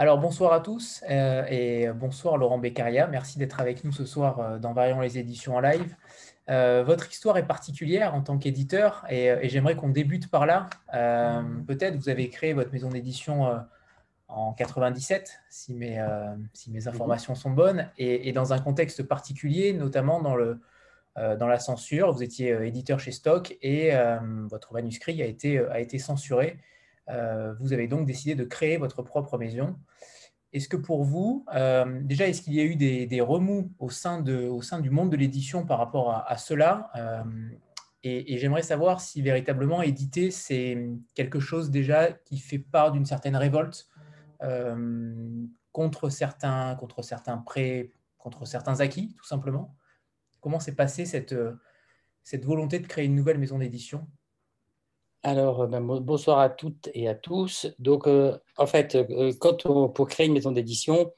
Alors bonsoir à tous et bonsoir Laurent Beccaria. Merci d'être avec nous ce soir dans Variant les éditions en live. Votre histoire est particulière en tant qu'éditeur et j'aimerais qu'on débute par là. Peut-être vous avez créé votre maison d'édition en 97, si mes Mhm. informations sont bonnes, et dans un contexte particulier, notamment dans la censure. Vous étiez éditeur chez Stock et votre manuscrit a été censuré. Vous avez donc décidé de créer votre propre maison. Est-ce que pour vous, déjà, est-ce qu'il y a eu des remous au sein du monde de l'édition par rapport à cela? Et j'aimerais savoir si véritablement éditer, c'est quelque chose déjà qui fait part d'une certaine révolte contre certains acquis, tout simplement. Comment s'est passée cette volonté de créer une nouvelle maison d'édition? Alors, bonsoir à toutes et à tous. Donc, en fait, pour créer une maison d'édition,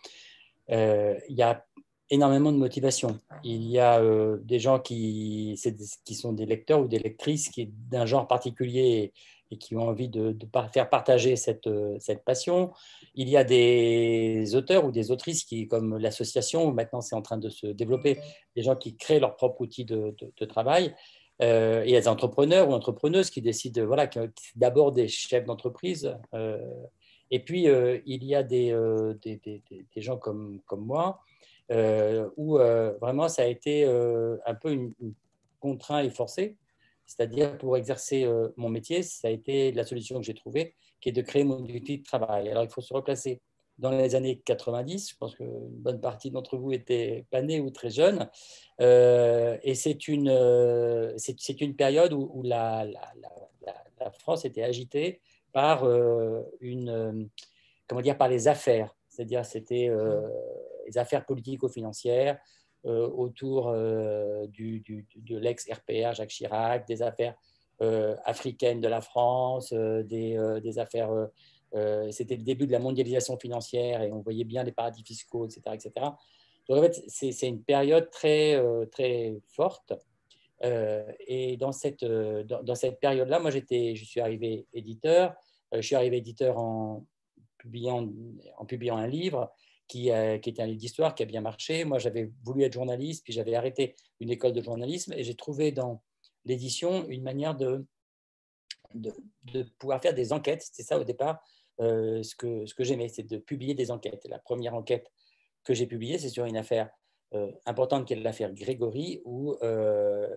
il y a énormément de motivation. Il y a des gens qui sont des lecteurs ou des lectrices d'un genre particulier et qui ont envie de faire partager cette passion. Il y a des auteurs ou des autrices comme l'association, où maintenant c'est en train de se développer, des gens qui créent leur propre outil de travail. Et il y a des entrepreneurs ou entrepreneuses qui décident, voilà, d'abord des chefs d'entreprise. Et puis, il y a des gens comme moi, où vraiment ça a été un peu une contraint et forcé. C'est-à-dire, pour exercer mon métier, ça a été la solution que j'ai trouvée, qui est de créer mon outil de travail. Alors, il faut se replacer dans les années 90. Je pense qu'une bonne partie d'entre vous étaient pas nés ou très jeunes. Et c'est une période où la France était agitée par comment dire, par les affaires. C'est-à-dire, c'était les affaires politico-financières autour de l'ex-RPR, Jacques Chirac, des affaires africaines de la France, des affaires. C'était le début de la mondialisation financière et on voyait bien les paradis fiscaux, etc. etc. Donc, en fait, c'est une période très forte. Et dans cette période-là, moi, je suis arrivé éditeur. Je suis arrivé éditeur publiant, en publiant un livre qui était un livre d'histoire qui a bien marché. Moi, j'avais voulu être journaliste, puis j'avais arrêté une école de journalisme et j'ai trouvé dans l'édition une manière de, de pouvoir faire des enquêtes. C'était ça au départ, ce que j'aimais, c'est de publier des enquêtes. Et la première enquête que j'ai publiée, c'est sur une affaire importante qui est l'affaire Grégory, où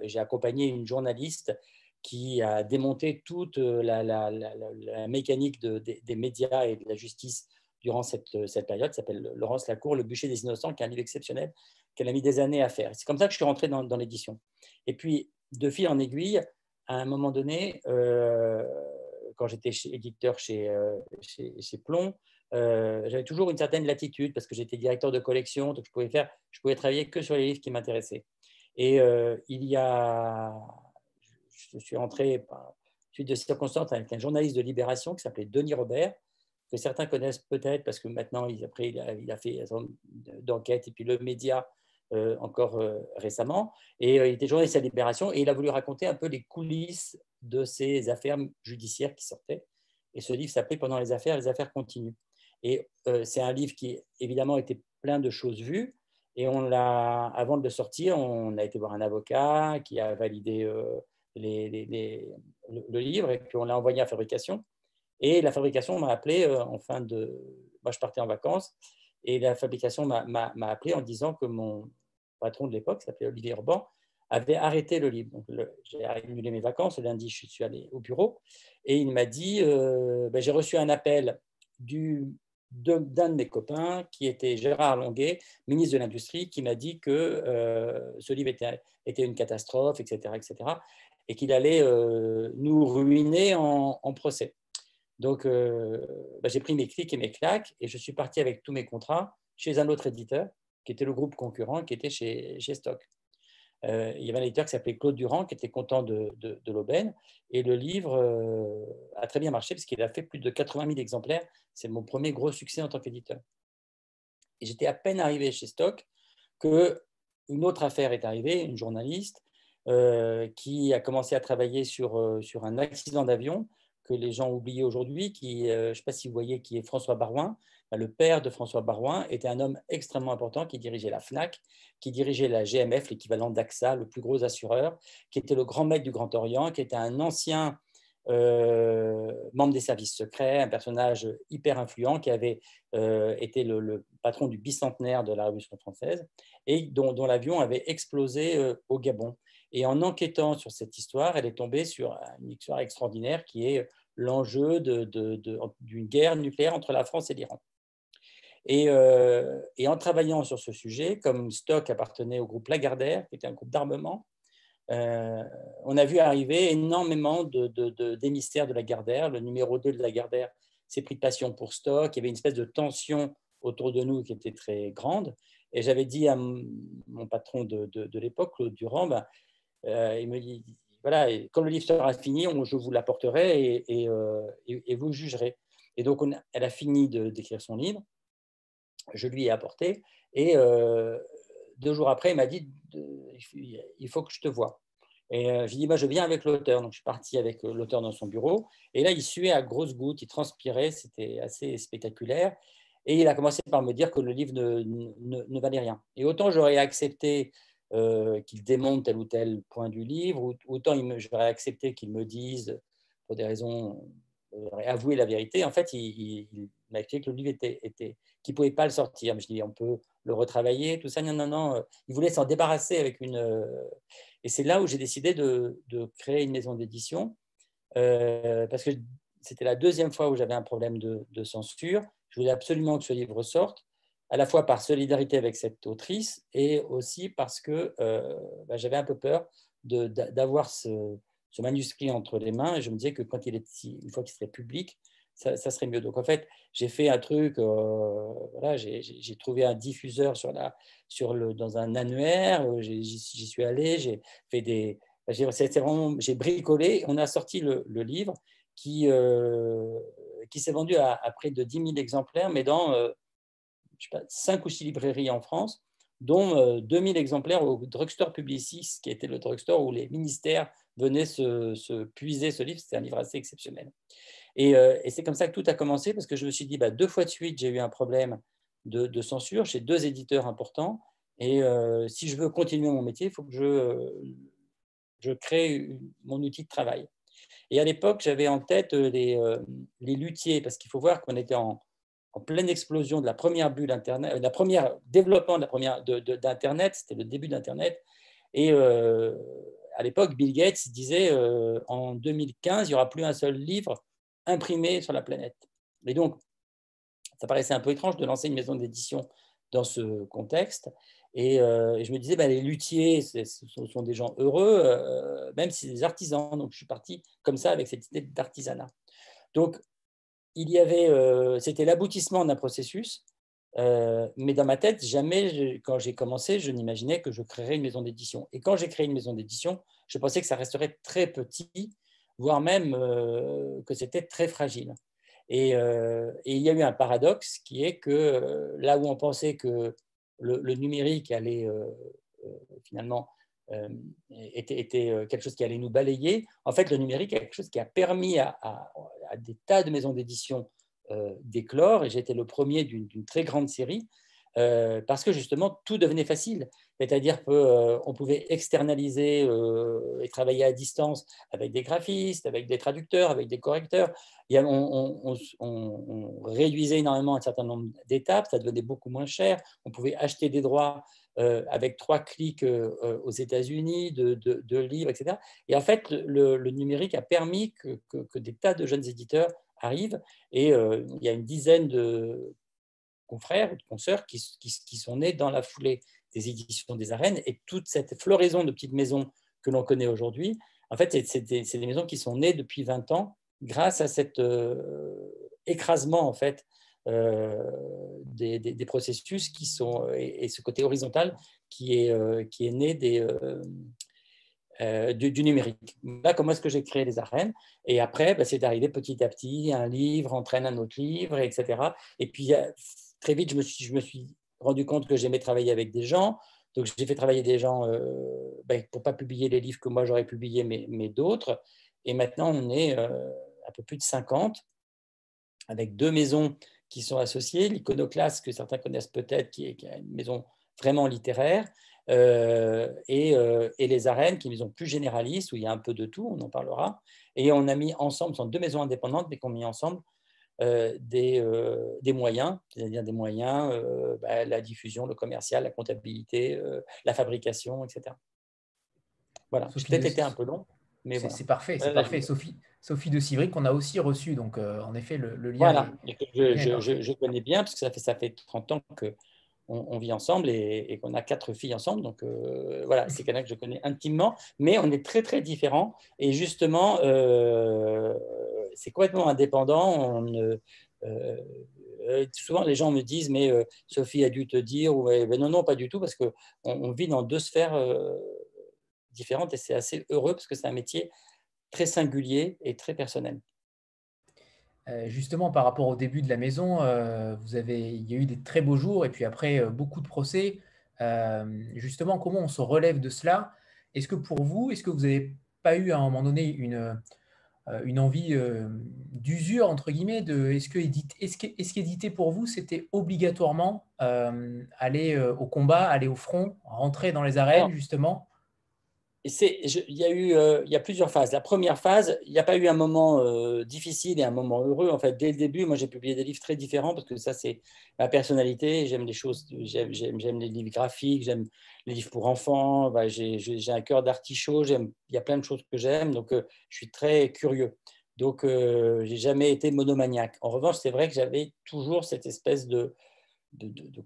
j'ai accompagné une journaliste qui a démonté toute la mécanique des médias et de la justice durant cette période. Ça s'appelle Laurence Lacour, Le bûcher des innocents, qui est un livre exceptionnel qu'elle a mis des années à faire. C'est comme ça que je suis rentré dans l'édition. Et puis, de fil en aiguille, à un moment donné, quand j'étais éditeur chez Plomb, j'avais toujours une certaine latitude parce que j'étais directeur de collection, donc je pouvais travailler que sur les livres qui m'intéressaient. Et je suis entré par suite de circonstances avec un journaliste de Libération qui s'appelait Denis Robert, que certains connaissent peut-être parce que maintenant, après, il a fait un certain nombre d'enquêtes et puis le média encore récemment. Et il était journaliste à Libération et il a voulu raconter un peu les coulisses de ces affaires judiciaires qui sortaient. Et ce livre s'appelait Pendant les affaires continuent. Et c'est un livre qui, évidemment, était plein de choses vues. Et avant de le sortir, on a été voir un avocat qui a validé le livre et puis on l'a envoyé à fabrication. Et la fabrication m'a appelé Moi, je partais en vacances et la fabrication m'a appelé en disant que mon patron de l'époque, qui s'appelait Olivier Urban, avait arrêté le livre. Donc, j'ai annulé mes vacances. Le lundi, je suis allé au bureau et il m'a dit j'ai reçu un appel d'un de mes copains qui était Gérard Longuet, ministre de l'Industrie, qui m'a dit que ce livre était une catastrophe, etc., etc., et qu'il allait nous ruiner en procès. Donc, j'ai pris mes clics et mes claques et je suis parti avec tous mes contrats chez un autre éditeur qui était le groupe concurrent, qui était chez Stock. Il y avait un éditeur qui s'appelait Claude Durand, qui était content de l'aubaine. Et le livre a très bien marché parce qu'il a fait plus de 80 000 exemplaires. C'est mon premier gros succès en tant qu'éditeur. Et j'étais à peine arrivé chez Stock qu'une autre affaire est arrivée, une journaliste qui a commencé à travailler sur un accident d'avion que les gens oublient aujourd'hui, je ne sais pas si vous voyez, qui est François Baroin. Le père de François Baroin était un homme extrêmement important qui dirigeait la FNAC, qui dirigeait la GMF, l'équivalent d'AXA, le plus gros assureur, qui était le grand maître du Grand Orient, qui était un ancien membre des services secrets, un personnage hyper influent qui avait été le patron du bicentenaire de la Révolution française et dont l'avion avait explosé au Gabon. Et en enquêtant sur cette histoire, elle est tombée sur une histoire extraordinaire qui est l'enjeu d'une guerre nucléaire entre la France et l'Iran. Et en travaillant sur ce sujet, comme Stock appartenait au groupe Lagardère, qui était un groupe d'armement, on a vu arriver énormément d'émissaires de Lagardère. Le numéro 2 de Lagardère s'est pris de passion pour Stock. Il y avait une espèce de tension autour de nous qui était très grande. Et j'avais dit à mon patron de l'époque, Claude Durand, il me dit, voilà, quand le livre sera fini, je vous l'apporterai et vous jugerez. Et donc, elle a fini d'écrire son livre. Je lui ai apporté. Et 2 jours après, il m'a dit, il faut que je te voie. Et j'ai dit, je viens avec l'auteur. Donc, je suis parti avec l'auteur dans son bureau. Et là, il suait à grosses gouttes, il transpirait, c'était assez spectaculaire. Et il a commencé par me dire que le livre ne valait rien. Et autant j'aurais accepté qu'il démonte tel ou tel point du livre, autant j'aurais accepté qu'il me dise, pour des raisons, j'aurais avoué la vérité. En fait, il m'a expliqué que le livre qu'il ne pouvait pas le sortir. Je dis, on peut le retravailler, tout ça. Non, non, non. Il voulait s'en débarrasser avec une... Et c'est là où j'ai décidé de créer une maison d'édition, parce que c'était la 2e fois où j'avais un problème de censure. Je voulais absolument que ce livre sorte, à la fois par solidarité avec cette autrice et aussi parce que j'avais un peu peur d'avoir ce manuscrit entre les mains. Et je me disais que une fois qu'il serait public, ça serait mieux. Donc en fait, j'ai fait un truc, voilà, j'ai trouvé un diffuseur dans un annuaire, j'y suis allé, j'ai fait j'ai bricolé, on a sorti le livre qui s'est vendu à près de 10 000 exemplaires, mais dans 5 ou 6 librairies en France, dont 2 000 exemplaires au Drugstore Publicis, qui était le drugstore où les ministères venaient se puiser ce livre. C'était un livre assez exceptionnel. Et c'est comme ça que tout a commencé, parce que je me suis dit, 2 fois de suite, j'ai eu un problème de censure chez 2 éditeurs importants. Et si je veux continuer mon métier, il faut que je crée mon outil de travail. Et à l'époque, j'avais en tête les luthiers, parce qu'il faut voir qu'on était en pleine explosion de la première bulle Internet, la première développement d'Internet, c'était le début d'Internet. Et à l'époque, Bill Gates disait en 2015, il n'y aura plus un seul livre imprimé sur la planète. Et donc, ça paraissait un peu étrange de lancer une maison d'édition dans ce contexte. Et je me disais, les luthiers, ce sont des gens heureux, même si c'est des artisans. Donc, je suis parti comme ça avec cette idée d'artisanat. Donc, c'était l'aboutissement d'un processus, mais dans ma tête, jamais, quand j'ai commencé, je n'imaginais que je créerais une maison d'édition. Et quand j'ai créé une maison d'édition, je pensais que ça resterait très petit, voire même que c'était très fragile. Et il y a eu un paradoxe qui est que là où on pensait que le numérique allait finalement était quelque chose qui allait nous balayer, en fait, le numérique est quelque chose qui a permis à des tas de maisons d'édition d'éclore, et j'ai été le premier d'une très grande série, parce que justement, tout devenait facile. C'est-à-dire qu'on pouvait externaliser et travailler à distance avec des graphistes, avec des traducteurs, avec des correcteurs. On réduisait énormément un certain nombre d'étapes, ça devenait beaucoup moins cher. On pouvait acheter des droits avec 3 clics aux États-Unis, de livres, etc. Et en fait, le numérique a permis que des tas de jeunes éditeurs arrivent. Et il y a une dizaine de confrères ou de consoeurs qui sont nés dans la foulée des éditions des arènes. Et toute cette floraison de petites maisons que l'on connaît aujourd'hui, en fait, c'est des maisons qui sont nées depuis 20 ans grâce à cet écrasement, en fait, des processus qui sont, et ce côté horizontal qui est né du numérique. Là, comment est-ce que j'ai créé les arènes? Et après, c'est d'arriver petit à petit, un livre entraîne un autre livre, etc. Et puis, très vite, je me suis rendu compte que j'aimais travailler avec des gens. Donc, j'ai fait travailler des gens pour ne pas publier les livres que moi j'aurais publiés, mais d'autres. Et maintenant, on est un peu plus de 50, avec 2 maisons qui sont associées. L'Iconoclaste, que certains connaissent peut-être, qui est une maison vraiment littéraire, et les Arènes, qui est une maison plus généraliste, où il y a un peu de tout, on en parlera. Et on a mis ensemble, ce sont 2 maisons indépendantes, mais qu'on a mis ensemble des moyens, c'est-à-dire des moyens, la diffusion, le commercial, la comptabilité, la fabrication, etc. Voilà, j'ai Sophie peut-être de, été un peu long, mais voilà. c'est parfait, c'est parfait. Sophie de Civry qu'on a aussi reçue, donc en effet, le lien Voilà, est, et que le lien est parfait. je connais bien, parce que ça fait 30 ans qu'on vit ensemble et qu'on a 4 filles ensemble. Donc voilà, c'est quelqu'un que je connais intimement, mais on est très, très différents. Et justement, c'est complètement indépendant. Souvent, les gens me disent, mais Sophie a dû te dire, ou, ben non, non, pas du tout, parce qu'on vit dans 2 sphères différentes et c'est assez heureux, parce que c'est un métier très singulier et très personnel. Justement, par rapport au début de la maison, il y a eu des très beaux jours et puis après beaucoup de procès. Justement, comment on se relève de cela? Est-ce que pour vous, est-ce que vous n'avez pas eu à un moment donné une envie d'usure, entre guillemets, est-ce qu'éditer pour vous, c'était obligatoirement aller au combat, aller au front, rentrer dans les arènes, Alors, justement? il y a plusieurs phases. La première phase, il n'y a pas eu un moment difficile et un moment heureux. En fait, dès le début, moi, j'ai publié des livres très différents parce que ça, c'est ma personnalité. J'aime les choses, j'aime les livres graphiques, j'aime les livres pour enfants. Bah, j'ai un cœur d'artichaut. Il y a plein de choses que j'aime, donc je suis très curieux. Donc, j'ai jamais été monomaniaque. En revanche, c'est vrai que j'avais toujours cette espèce de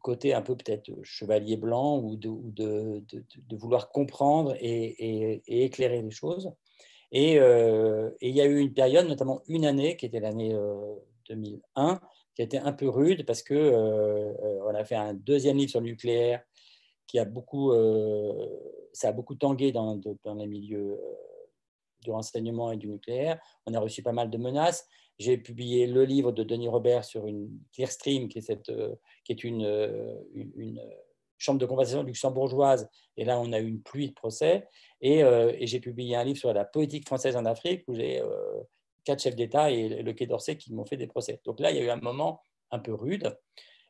côté un peu peut-être chevalier blanc ou de vouloir comprendre et éclairer les choses. Et il y a eu une période, notamment une année, qui était l'année 2001, qui a été un peu rude parce que on a fait un 2e livre sur le nucléaire qui a beaucoup, ça a beaucoup tangué dans les milieux du renseignement et du nucléaire. On a reçu pas mal de menaces. J'ai publié le livre de Denis Robert sur une Clearstream, qui est une chambre de conversation luxembourgeoise. Et là, on a eu une pluie de procès. Et j'ai publié un livre sur la politique française en Afrique, où j'ai 4 chefs d'État et le Quai d'Orsay qui m'ont fait des procès. Donc là, il y a eu un moment un peu rude.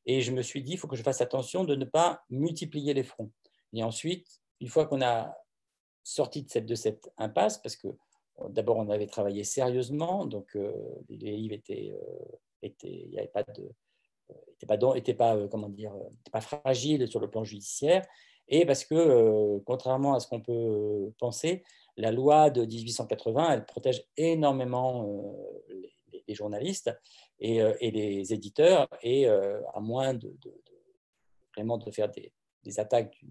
Et je me suis dit, il faut que je fasse attention de ne pas multiplier les fronts. Et ensuite, une fois qu'on a sorti de cette impasse, parce que d'abord, on avait travaillé sérieusement, donc les livres il y avait pas de, comment dire, était pas fragile sur le plan judiciaire, et parce que, contrairement à ce qu'on peut penser, la loi de 1880, elle protège énormément les journalistes et les éditeurs, et à moins vraiment de faire des attaques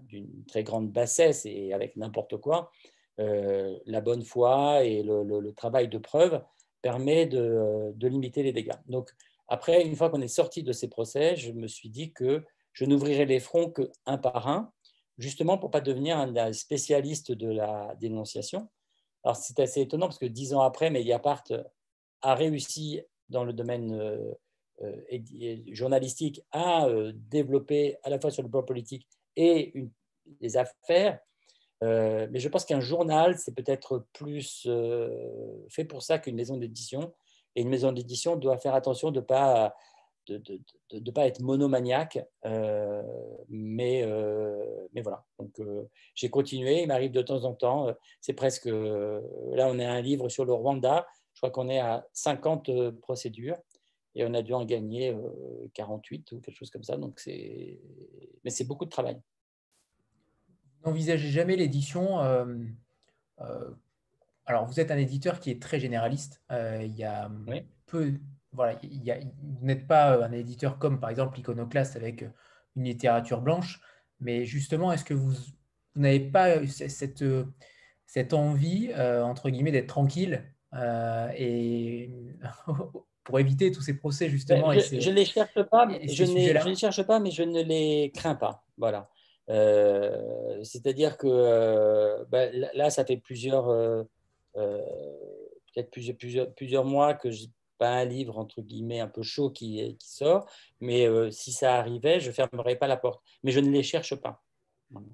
d'une très grande bassesse et avec n'importe quoi, la bonne foi et le travail de preuve permet de limiter les dégâts. Donc, après, une fois qu'on est sorti de ces procès, je me suis dit que je n'ouvrirai les fronts qu'un par un, justement pour ne pas devenir un spécialiste de la dénonciation. Alors, c'est assez étonnant parce que 10 ans après, Mediapart a réussi dans le domaine journalistique à développer à la fois sur le plan politique et des affaires. Mais je pense qu'un journal, c'est peut-être plus fait pour ça qu'une maison d'édition. Et une maison d'édition doit faire attention de ne pas être monomaniaque. Mais voilà. Donc, j'ai continué. Il m'arrive de temps en temps. C'est presque. Là, on a un livre sur le Rwanda. Je crois qu'on est à 50 procédures. Et on a dû en gagner 48 ou quelque chose comme ça. Donc, mais c'est beaucoup de travail. Vous n'envisagez jamais l'édition euh, alors, vous êtes un éditeur qui est très généraliste. Il y a Oui. peu, voilà, vous n'êtes pas un éditeur comme par exemple l'Iconoclaste avec une littérature blanche, mais justement, est-ce que vous n'avez pas cette envie, entre guillemets, d'être tranquille et pour éviter tous ces procès justement Je ne les cherche pas, et ces sujets-là? mais je ne les crains pas. Voilà. C'est-à-dire que là, ça fait euh, peut-être plusieurs mois que je n'ai pas un livre, entre guillemets, un peu chaud qui sort. Mais si ça arrivait, je ne fermerais pas la porte. Mais je ne les cherche pas. Voilà.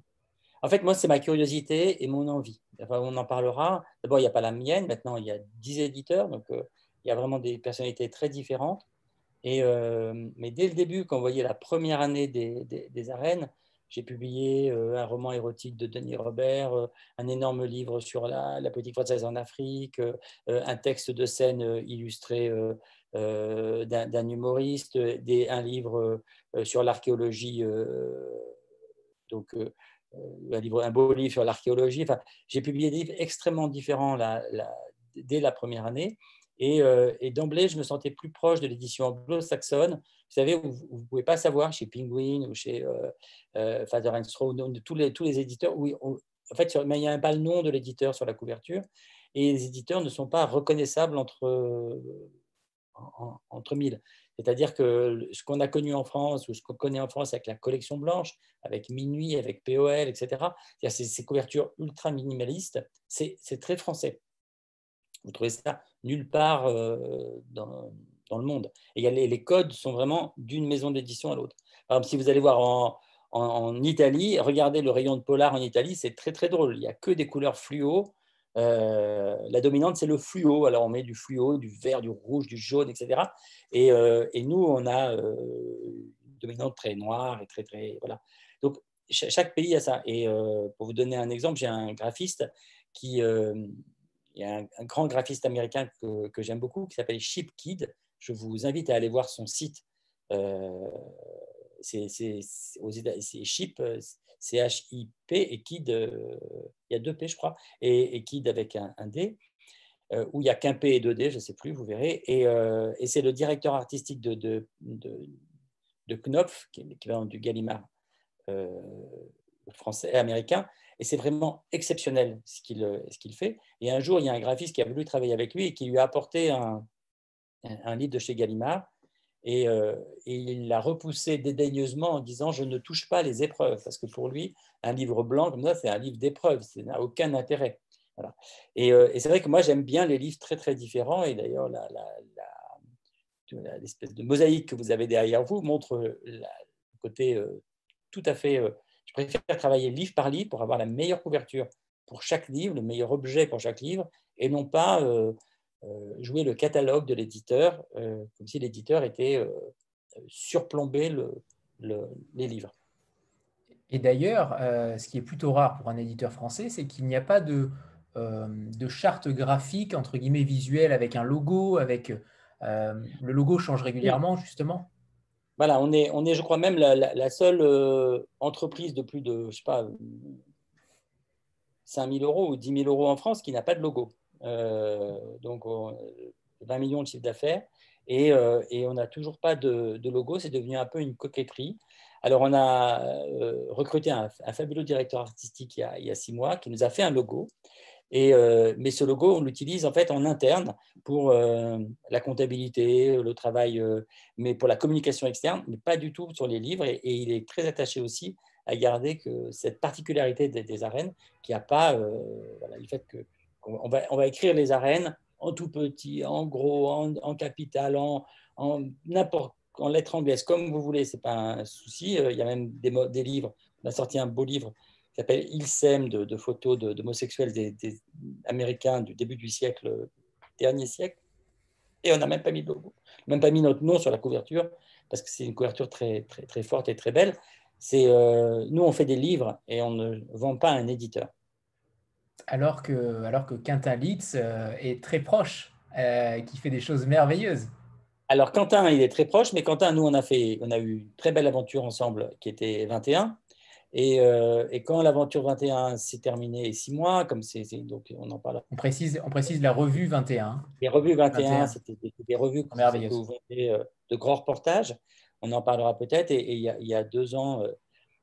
En fait, moi, c'est ma curiosité et mon envie. Enfin, on en parlera. D'abord, il n'y a pas la mienne. Maintenant, il y a 10 éditeurs. Donc, il y a vraiment des personnalités très différentes. Mais dès le début, quand on voyait la première année des arènes, j'ai publié un roman érotique de Denis Robert, un énorme livre sur la politique française en Afrique, un texte de scène illustré d'un humoriste, un livre sur l'archéologie, un beau livre sur l'archéologie. Enfin, j'ai publié des livres extrêmement différents dès la première année. Et d'emblée, je me sentais plus proche de l'édition anglo-saxonne. Vous savez, où vous ne pouvez pas savoir, chez Penguin ou chez Father and Straw, tous les éditeurs, en fait, il n'y a même pas le nom de l'éditeur sur la couverture. Et les éditeurs ne sont pas reconnaissables entre mille. C'est-à-dire que ce qu'on a connu en France, ou ce qu'on connaît en France avec la collection blanche, avec Minuit, avec POL, etc., ces couvertures ultra minimalistes, c'est très français. Vous trouvez ça nulle part dans le monde. Et les codes sont vraiment d'une maison d'édition à l'autre. Par exemple, si vous allez voir en Italie, regardez le rayon de polar en Italie, c'est très très drôle. Il n'y a que des couleurs fluo. La dominante, c'est le fluo. Alors, on met du fluo, du vert, du rouge, du jaune, etc. Et nous, on a une dominante très noire et très, très... Voilà. Donc, chaque pays a ça. Et pour vous donner un exemple, j'ai un graphiste qui... il y a un grand graphiste américain que j'aime beaucoup qui s'appelle Chip Kidd. Je vous invite à aller voir son site. C'est Chip, C-H-I-P, et Kidd, il y a 2 P, je crois, et Kidd avec un D, où il y a qu'un P et 2 D, je ne sais plus, vous verrez. Et c'est le directeur artistique de Knopf, qui est l'équivalent du Gallimard français et américain. Et c'est vraiment exceptionnel ce qu'il fait. Et un jour, il y a un graphiste qui a voulu travailler avec lui et qui lui a apporté un livre de chez Gallimard. Et il l'a repoussé dédaigneusement en disant « Je ne touche pas les épreuves », parce que pour lui, un livre blanc comme ça, c'est un livre d'épreuves, ça n'a aucun intérêt. Voilà. Et c'est vrai que moi, j'aime bien les livres très, très différents. Et d'ailleurs, l'espèce de mosaïque que vous avez derrière vous montre le côté tout à fait... je préfère travailler livre par livre pour avoir la meilleure couverture pour chaque livre, le meilleur objet pour chaque livre, et non pas jouer le catalogue de l'éditeur, comme si l'éditeur était surplombé les livres. Et d'ailleurs, ce qui est plutôt rare pour un éditeur français, c'est qu'il n'y a pas de charte graphique, entre guillemets, visuelle, avec un logo, le logo change Oui. régulièrement, justement. Voilà, on est, je crois, même la seule entreprise de plus de, je sais pas, 5 000 euros ou 10 000 euros en France qui n'a pas de logo. Donc, 20 millions de chiffre d'affaires. Et on n'a toujours pas de logo. C'est devenu un peu une coquetterie. Alors, on a recruté un fabuleux directeur artistique il y a 6 mois qui nous a fait un logo. Mais ce logo, on l'utilise en fait en interne pour la comptabilité, le travail, mais pour la communication externe, mais pas du tout sur les livres. Et il est très attaché aussi à garder cette particularité des arènes, qui a pas voilà, le fait qu'on va écrire les arènes en tout petit, en gros, en capital, en lettres anglaises, comme vous voulez, c'est pas un souci. Il y a même des livres. On a sorti un beau livre qui s'appelle Il sème, de photos d'homosexuels des Américains du début du dernier siècle. Et on n'a même pas mis de logo, même pas mis notre nom sur la couverture, parce que c'est une couverture très, très, très forte et très belle. Nous, on fait des livres et on ne vend pas à un éditeur. Alors que Quentin Litz est très proche, qui fait des choses merveilleuses. Alors, Quentin, il est très proche, mais Quentin, nous, on a eu une très belle aventure ensemble qui était 21. Et quand l'aventure 21 s'est terminée 6 mois, donc on en parle. On précise la revue 21. Les revues 21, 21, c'était des revues que merveilleuse. vous voyez, de grands reportages. On en parlera peut-être. Et il y a 2 ans,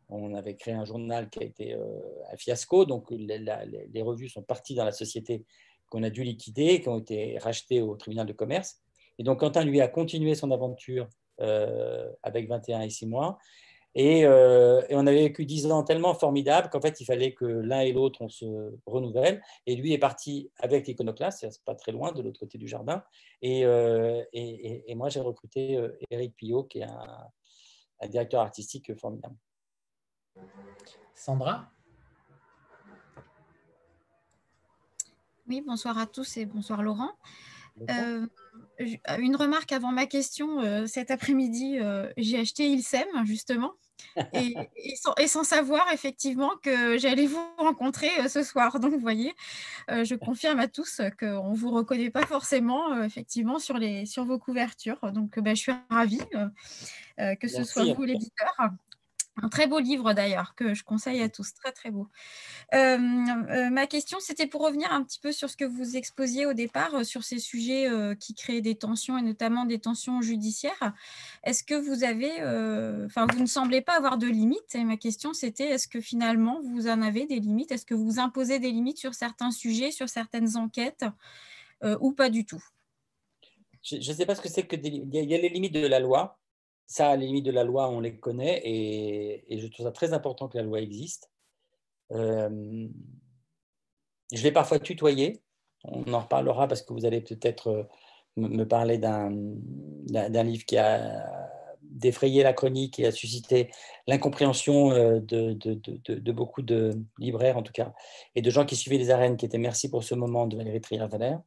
on avait créé un journal qui a été un fiasco. Donc, les revues sont parties dans la société qu'on a dû liquider, qui ont été rachetées au tribunal de commerce. Et donc, Quentin, lui, a continué son aventure avec 21 et 6 mois. Et on avait vécu 10 ans tellement formidables qu'en fait, il fallait que l'un et l'autre, on se renouvelle. Et lui est parti avec l'Iconoclaste, c'est pas très loin, de l'autre côté du jardin. Et moi, j'ai recruté Éric Pillot, qui est un directeur artistique formidable. Sandra? Oui, bonsoir à tous et bonsoir Laurent. Bonsoir. Une remarque avant ma question. Cet après-midi, j'ai acheté Ilsem, justement, et sans savoir effectivement que j'allais vous rencontrer ce soir. Donc, vous voyez, je confirme à tous qu'on ne vous reconnaît pas forcément, effectivement, sur vos couvertures. Donc, je suis ravie que ce soit Merci. vous l'éditeur. Un très beau livre d'ailleurs, que je conseille à tous, très très beau. Ma question, c'était pour revenir un petit peu sur ce que vous exposiez au départ, sur ces sujets qui créent des tensions et notamment des tensions judiciaires. Est-ce que vous avez, vous ne semblez pas avoir de limites, et ma question c'était, est-ce que finalement vous en avez des limites? Est-ce que vous imposez des limites sur certains sujets, sur certaines enquêtes, ou pas du tout? Je ne sais pas ce que c'est que il y a les limites de la loi. Ça, les limites de la loi, on les connaît et je trouve ça très important que la loi existe. Je vais parfois tutoyer. On en reparlera parce que vous allez peut-être me parler d'un livre qui a défrayé la chronique et a suscité l'incompréhension de beaucoup de libraires, en tout cas, et de gens qui suivaient les arènes, qui étaient Merci pour ce moment de Valérie Trierweiler.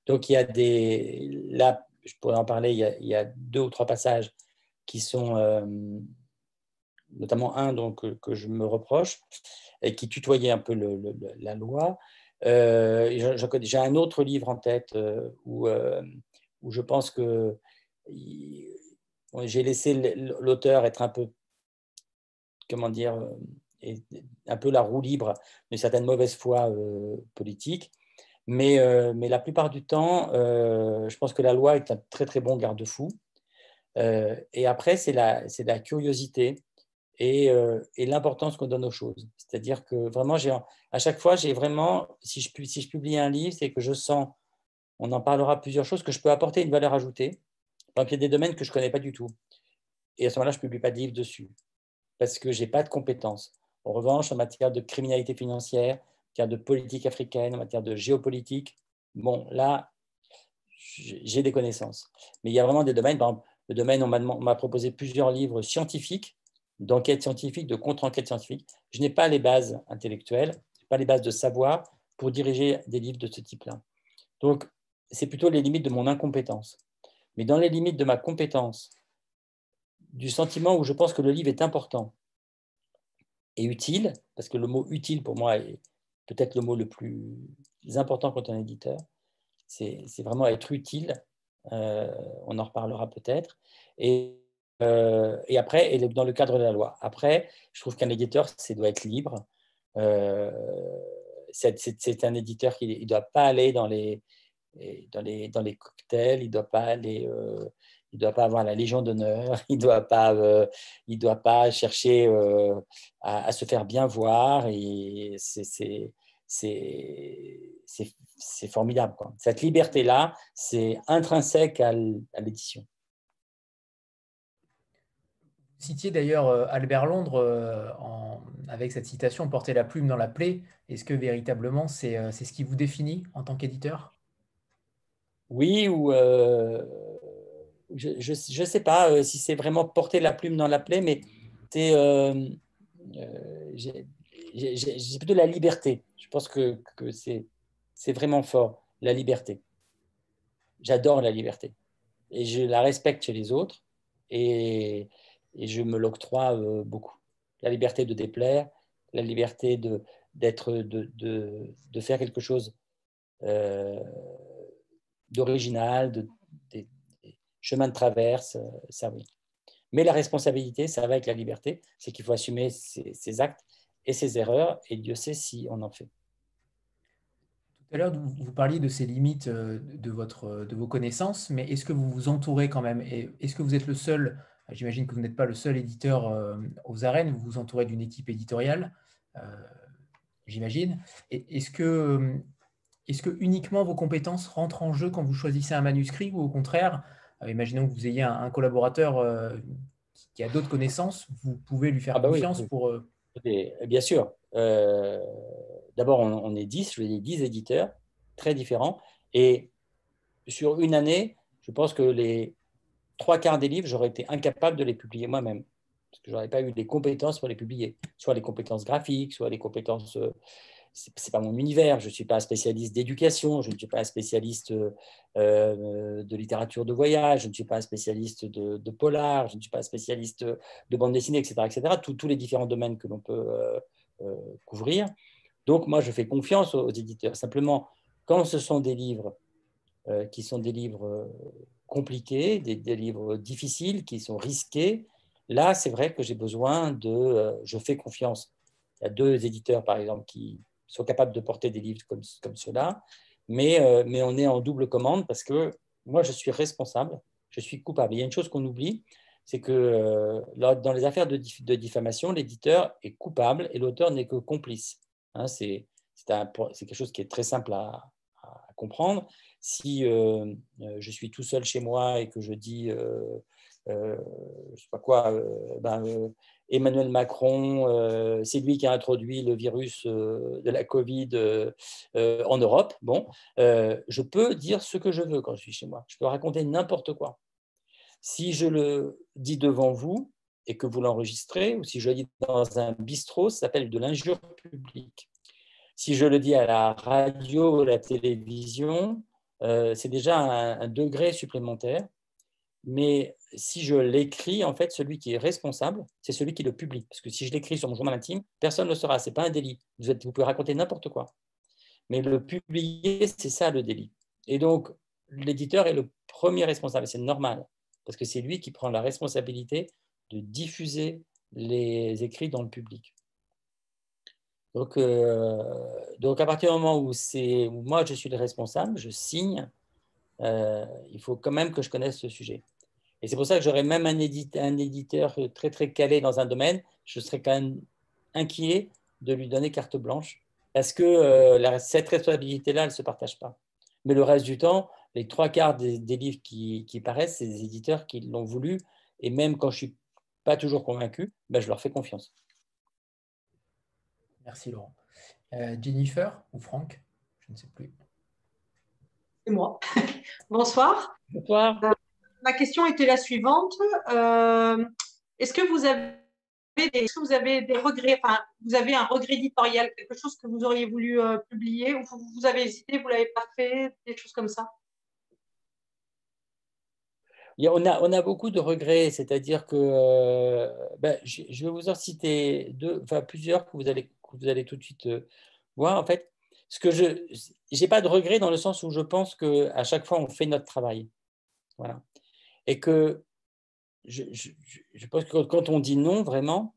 Donc, il y a là, je pourrais en parler, il y a 2 ou 3 passages qui sont, notamment un donc, que je me reproche, et qui tutoyait un peu la loi. J'ai un autre livre en tête où je pense que j'ai laissé l'auteur être un peu, comment dire, un peu la roue libre d'une certaine mauvaise foi politique. Mais la plupart du temps, je pense que la loi est un très très bon garde-fou. Et après, c'est la curiosité et l'importance qu'on donne aux choses. C'est-à-dire que vraiment, à chaque fois, j'ai vraiment, si je publie un livre, c'est que je sens, on en parlera plusieurs choses, que je peux apporter une valeur ajoutée. Par exemple, il y a des domaines que je ne connais pas du tout. Et à ce moment-là, je ne publie pas de livre dessus, parce que je n'ai pas de compétences. En revanche, en matière de criminalité financière, en matière de politique africaine, en matière de géopolitique, bon, là, j'ai des connaissances. Mais il y a vraiment des domaines, par exemple, le domaine, on m'a proposé plusieurs livres scientifiques, d'enquête scientifique, de contre-enquête scientifique. Je n'ai pas les bases intellectuelles, je n'ai pas les bases de savoir pour diriger des livres de ce type-là. Donc, c'est plutôt les limites de mon incompétence. Mais dans les limites de ma compétence, du sentiment où je pense que le livre est important et utile, parce que le mot utile pour moi est peut-être le mot le plus important quand on est éditeur, c'est vraiment être utile. On en reparlera peut-être. Et après, dans le cadre de la loi. Après, je trouve qu'un éditeur, ça doit être libre. C'est un éditeur qui ne doit pas aller dans les cocktails, il ne doit pas avoir la Légion d'honneur, il ne doit pas chercher à se faire bien voir. Et c'est formidable, quoi. Cette liberté-là, c'est intrinsèque à l'édition. Vous citiez d'ailleurs Albert Londres avec cette citation « Porter la plume dans la plaie ». Est-ce que véritablement c'est ce qui vous définit en tant qu'éditeur? Oui, ou je ne sais pas si c'est vraiment porter la plume dans la plaie, mais c'est j'ai plutôt la liberté. Je pense que c'est vraiment fort, la liberté. J'adore la liberté et je la respecte chez les autres et je me l'octroie beaucoup. La liberté de déplaire, la liberté de faire quelque chose d'original, des chemins de traverse, ça oui. Mais la responsabilité, ça va avec la liberté, c'est qu'il faut assumer ses actes et ses erreurs, et Dieu sait si on en fait. Tout à l'heure, vous parliez de ces limites de vos connaissances, mais est-ce que vous vous entourez quand même? Et est-ce que vous êtes le seul, j'imagine que vous n'êtes pas le seul éditeur aux arènes, vous vous entourez d'une équipe éditoriale, euh, j'imagine. Et est-ce que uniquement vos compétences rentrent en jeu quand vous choisissez un manuscrit ou au contraire, imaginons que vous ayez un collaborateur qui a d'autres connaissances, vous pouvez lui faire Ah bah oui, confiance pour... bien sûr. D'abord, on est 10, je dis 10 éditeurs très différents. Et sur une année, je pense que les 3/4 des livres, j'aurais été incapable de les publier moi-même. Parce que je n'aurais pas eu les compétences pour les publier. Soit les compétences graphiques, soit les compétences c'est pas mon univers. Je ne suis pas un spécialiste d'éducation, je ne suis pas un spécialiste de littérature de voyage, je ne suis pas un spécialiste de polar, je ne suis pas un spécialiste de bande dessinée, etc., etc. Tous les différents domaines que l'on peut couvrir. Donc, moi, je fais confiance aux éditeurs. Simplement, quand ce sont des livres qui sont des livres compliqués, des livres difficiles, qui sont risqués, là, c'est vrai que j'ai besoin de... je fais confiance. Il y a 2 éditeurs, par exemple, qui sont capables de porter des livres comme ceux-là, mais on est en double commande parce que moi, je suis responsable, je suis coupable. Il y a une chose qu'on oublie, c'est que dans les affaires de diffamation, l'éditeur est coupable et l'auteur n'est que complice. Hein, c'est quelque chose qui est très simple à comprendre. Si je suis tout seul chez moi et que je dis, je ne sais pas quoi, Emmanuel Macron, c'est lui qui a introduit le virus de la Covid en Europe, bon, je peux dire ce que je veux quand je suis chez moi. Je peux raconter n'importe quoi. Si je le dis devant vous et que vous l'enregistrez, ou si je le dis dans un bistrot, ça s'appelle de l'injure publique. Si je le dis à la radio ou à la télévision, c'est déjà un degré supplémentaire. Mais si je l'écris, en fait, celui qui est responsable, c'est celui qui le publie. Parce que si je l'écris sur mon journal intime, personne ne le saura. Ce n'est pas un délit. Vous pouvez raconter n'importe quoi. Mais le publier, c'est ça le délit. Et donc, l'éditeur est le premier responsable. C'est normal. Parce que c'est lui qui prend la responsabilité de diffuser les écrits dans le public. Donc, à partir du moment où moi je suis le responsable, je signe, il faut quand même que je connaisse ce sujet. Et c'est pour ça que j'aurais même un éditeur très très calé dans un domaine, je serais quand même inquiet de lui donner carte blanche, parce que cette responsabilité-là, elle ne se partage pas. Mais le reste du temps, les 3/4 des livres qui paraissent, c'est des éditeurs qui l'ont voulu, et même quand je ne suis pas toujours convaincu, ben, je leur fais confiance. Merci Laurent. Jennifer ou Franck? Je ne sais plus. C'est moi. Bonsoir. Bonsoir. Ma question était la suivante. Est-ce que vous avez des regrets, enfin, vous avez un regret éditorial, quelque chose que vous auriez voulu publier, ou vous avez hésité, vous ne l'avez pas fait, des choses comme ça? On a beaucoup de regrets, c'est-à-dire que je vais vous en citer plusieurs que vous allez tout de suite voir. En fait, je n'ai pas de regrets dans le sens où je pense qu'à chaque fois, on fait notre travail. Voilà. Et que je pense que quand on dit non, vraiment,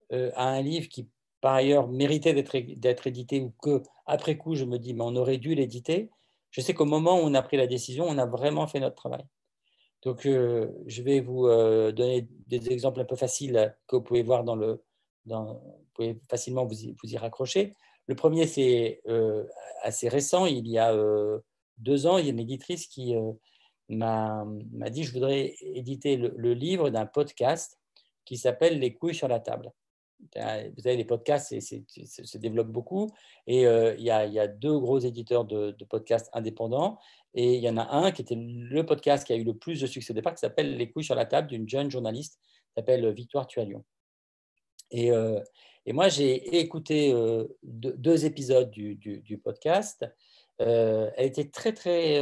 à un livre qui, par ailleurs, méritait d'être édité ou qu'après coup, je me dis, mais on aurait dû l'éditer, je sais qu'au moment où on a pris la décision, on a vraiment fait notre travail. Donc, je vais vous donner des exemples un peu faciles que vous pouvez voir vous pouvez facilement vous y raccrocher. Le premier, c'est assez récent. Il y a 2 ans, il y a une éditrice qui m'a dit, je voudrais éditer le livre d'un podcast qui s'appelle « Les couilles sur la table ». Vous savez, les podcasts se développent beaucoup et il y a 2 gros éditeurs de podcasts indépendants et il y en a un qui était le podcast qui a eu le plus de succès au départ qui s'appelle « Les couilles sur la table » d'une jeune journaliste qui s'appelle Victoire Tualion. Et moi, j'ai écouté 2 épisodes du podcast. Elle était très, très...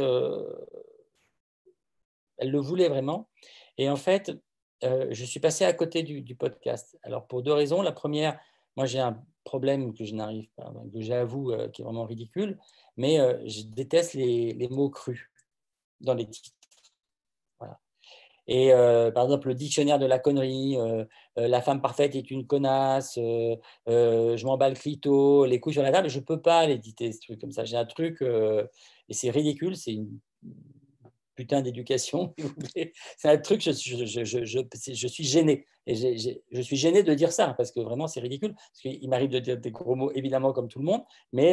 elle le voulait vraiment. Et en fait, je suis passé à côté du podcast. Alors, pour 2 raisons. La première, moi, j'ai un problème que je n'arrive pas, que j'avoue, qui est vraiment ridicule, mais je déteste les mots crus dans les titres. Voilà. Et par exemple, le dictionnaire de la connerie, la femme parfaite est une connasse, je m'emballe clito, les couilles sur la table, je ne peux pas l'éditer, ce truc comme ça. J'ai un truc, et c'est ridicule, c'est une putain d'éducation. C'est un truc, je suis gêné. Et je suis gêné de dire ça, parce que vraiment, c'est ridicule. Parce qu'il m'arrive de dire des gros mots, évidemment, comme tout le monde, mais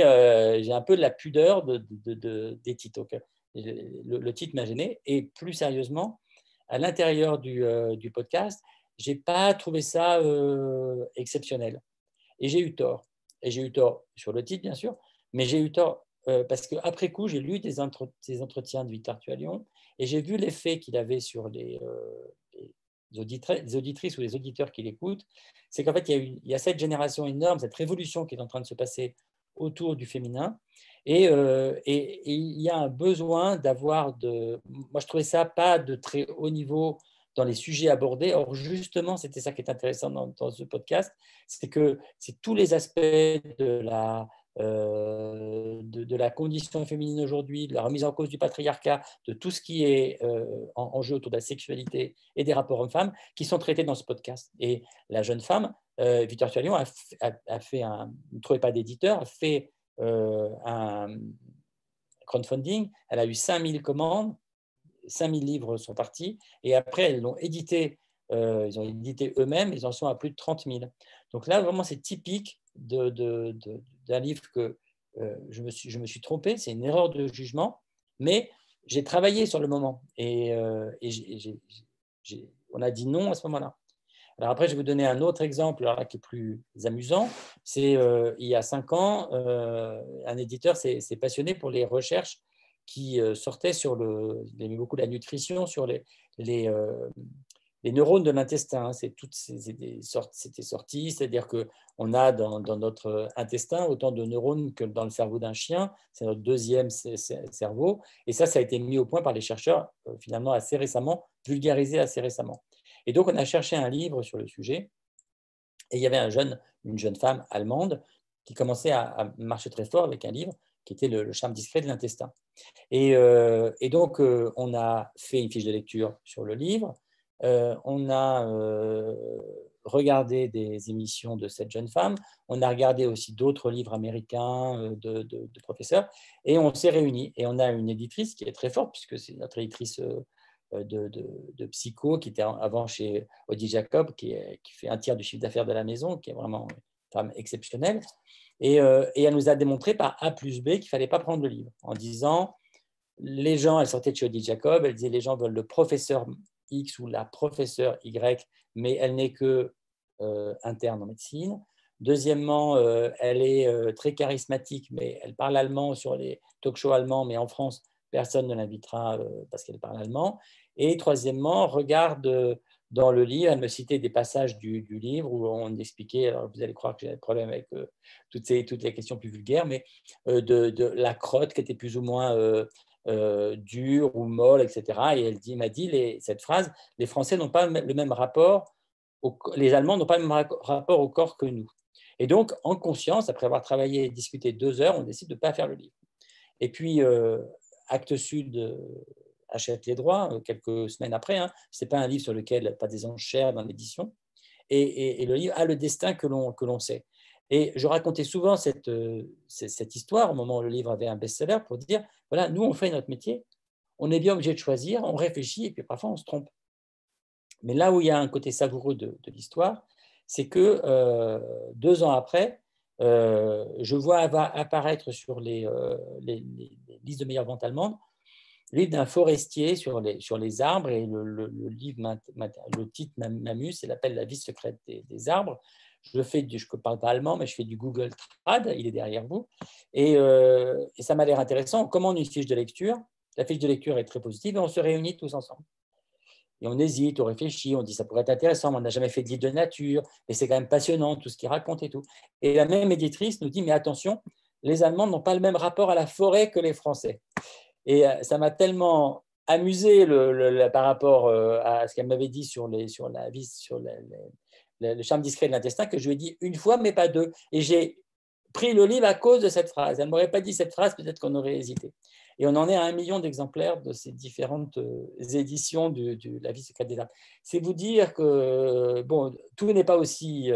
j'ai un peu de la pudeur des titres. Donc, le titre m'a gêné. Et plus sérieusement, à l'intérieur du podcast, je n'ai pas trouvé ça exceptionnel. Et j'ai eu tort. Et j'ai eu tort sur le titre, bien sûr, mais j'ai eu tort parce qu'après coup, j'ai lu des entretiens de Victoire Tualion et j'ai vu l'effet qu'il avait sur les auditrices ou les auditeurs qui l'écoutent. C'est qu'en fait, il y a cette génération énorme, cette révolution qui est en train de se passer autour du féminin. Et il y a un besoin d'avoir moi je trouvais ça pas de très haut niveau dans les sujets abordés. Or, justement, c'était ça qui est intéressant dans ce podcast, c'est que c'est tous les aspects de la condition féminine aujourd'hui, de la remise en cause du patriarcat, de tout ce qui est en jeu autour de la sexualité et des rapports hommes-femmes qui sont traités dans ce podcast. Et la jeune femme, Victoire Tualion, a fait ne trouvait pas d'éditeur, a fait un crowdfunding. Elle a eu 5000 commandes, 5000 livres sont partis, et après, ils l'ont édité. Ils ont édité eux-mêmes, ils en sont à plus de 30 000. Donc là, vraiment, c'est typique d'un livre que je me suis trompé, c'est une erreur de jugement, mais j'ai travaillé sur le moment, et on a dit non à ce moment-là. Alors après, je vais vous donner un autre exemple alors là, qui est plus amusant. C'est il y a 5 ans, un éditeur s'est passionné pour les recherches qui sortaient sur il aimait beaucoup la nutrition, sur les neurones de l'intestin. C'était sorti, c'est-à-dire qu'on a dans notre intestin autant de neurones que dans le cerveau d'un chien. C'est notre deuxième cerveau. Et ça a été mis au point par les chercheurs finalement assez récemment, vulgarisé assez récemment. Et donc, on a cherché un livre sur le sujet. Et il y avait une jeune femme allemande qui commençait à marcher très fort avec un livre qui était le charme discret de l'intestin. Et donc, on a fait une fiche de lecture sur le livre. On a regardé des émissions de cette jeune femme. On a regardé aussi d'autres livres américains de professeurs. Et on s'est réunis. Et on a une éditrice qui est très forte, puisque c'est notre éditrice de psycho, qui était avant chez Odile Jacob, qui fait un tiers du chiffre d'affaires de la maison, qui est vraiment une femme exceptionnelle. Et elle nous a démontré par A plus B qu'il ne fallait pas prendre le livre, en disant, les gens, elle sortait de chez Odile Jacob, elle disait, les gens veulent le professeur X ou la professeure Y, mais elle n'est que interne en médecine. Deuxièmement, elle est très charismatique, mais elle parle allemand sur les talk-shows allemands, mais en France, personne ne l'invitera parce qu'elle parle allemand. Et troisièmement, regarde dans le livre, elle me citait des passages du livre où on expliquait, alors vous allez croire que j'ai un problème avec toutes les questions plus vulgaires, mais de la crotte qui était plus ou moins dure ou molle, etc. Et elle m'a dit cette phrase, les Français n'ont pas le même rapport, les Allemands n'ont pas le même rapport au corps que nous. Et donc, en conscience, après avoir travaillé et discuté 2 heures, on décide de ne pas faire le livre. Et puis, Actes Sud achète les droits quelques semaines après. Hein. Ce n'est pas un livre sur lequel pas des enchères dans l'édition. Et le livre a le destin que l'on sait. Et je racontais souvent cette histoire au moment où le livre avait un best-seller pour dire, voilà, nous, on fait notre métier, on est bien obligé de choisir, on réfléchit et puis parfois on se trompe. Mais là où il y a un côté savoureux de l'histoire, c'est que 2 ans après, je vois apparaître sur les listes de meilleures ventes allemandes le livre d'un forestier sur les arbres, et le titre m'amuse, c'est l'appel La vie secrète des arbres. Je ne parle pas allemand, mais je fais du Google Trad, il est derrière vous, et ça m'a l'air intéressant. On commande une fiche de lecture, la fiche de lecture est très positive, et on se réunit tous ensemble. Et on hésite, on réfléchit, on dit ça pourrait être intéressant, mais on n'a jamais fait de livre de nature, et c'est quand même passionnant tout ce qu'il raconte et tout. Et la même éditrice nous dit, mais attention, les Allemands n'ont pas le même rapport à la forêt que les Français. Et ça m'a tellement amusé par rapport à ce qu'elle m'avait dit sur le charme discret de l'intestin, que je lui ai dit une fois, mais pas 2. Et j'ai pris le livre à cause de cette phrase. Elle ne m'aurait pas dit cette phrase, peut-être qu'on aurait hésité. Et on en est à 1 million d'exemplaires de ces différentes éditions de La vie secrète des arbres. C'est vous dire que bon, tout n'est pas aussi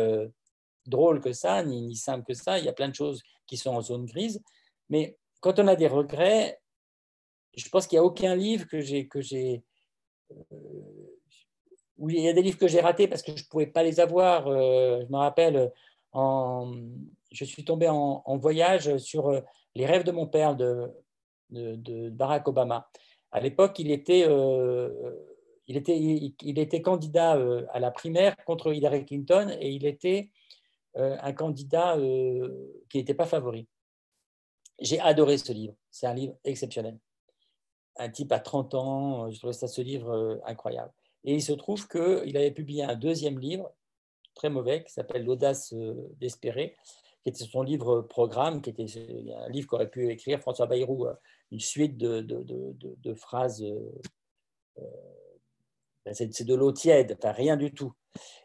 drôle que ça, ni simple que ça. Il y a plein de choses qui sont en zone grise. Mais quand on a des regrets, je pense qu'il n'y a aucun livre oui, il y a des livres que j'ai ratés parce que je ne pouvais pas les avoir. Je me rappelle, je suis tombé en voyage sur Les rêves de mon père de Barack Obama. À l'époque, il était candidat à la primaire contre Hillary Clinton, et il était un candidat qui n'était pas favori. J'ai adoré ce livre. C'est un livre exceptionnel. Un type à 30 ans, je trouvais ce livre incroyable. Et il se trouve qu'il avait publié un 2e livre, très mauvais, qui s'appelle L'audace d'espérer, qui était son livre programme, qui était un livre qu'aurait pu écrire François Bayrou, une suite de phrases. C'est de l'eau tiède, enfin rien du tout.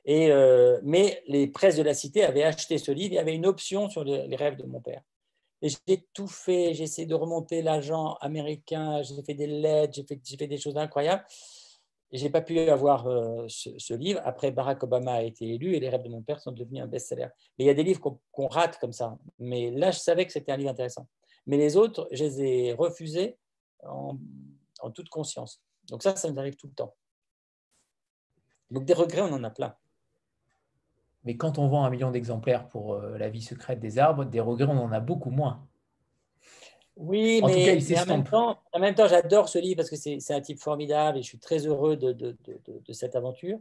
Mais les presses de la Cité avaient acheté ce livre, il y avait une option sur les rêves de mon père. Et j'ai tout fait, j'ai essayé de remonter l'agent américain, j'ai fait des lettres, j'ai fait des choses incroyables. Je n'ai pas pu avoir ce livre. Après, Barack Obama a été élu et les rêves de mon père sont devenus un best-seller. Mais il y a des livres qu'on rate comme ça. Mais là, je savais que c'était un livre intéressant. Mais les autres, je les ai refusés en toute conscience. Donc ça nous arrive tout le temps. Donc des regrets, on en a plein. Mais quand on vend 1 million d'exemplaires pour La vie secrète des arbres, des regrets, on en a beaucoup moins. Oui, en tout cas, il mais s'estompe. en même temps, j'adore ce livre parce que c'est un type formidable et je suis très heureux de cette aventure.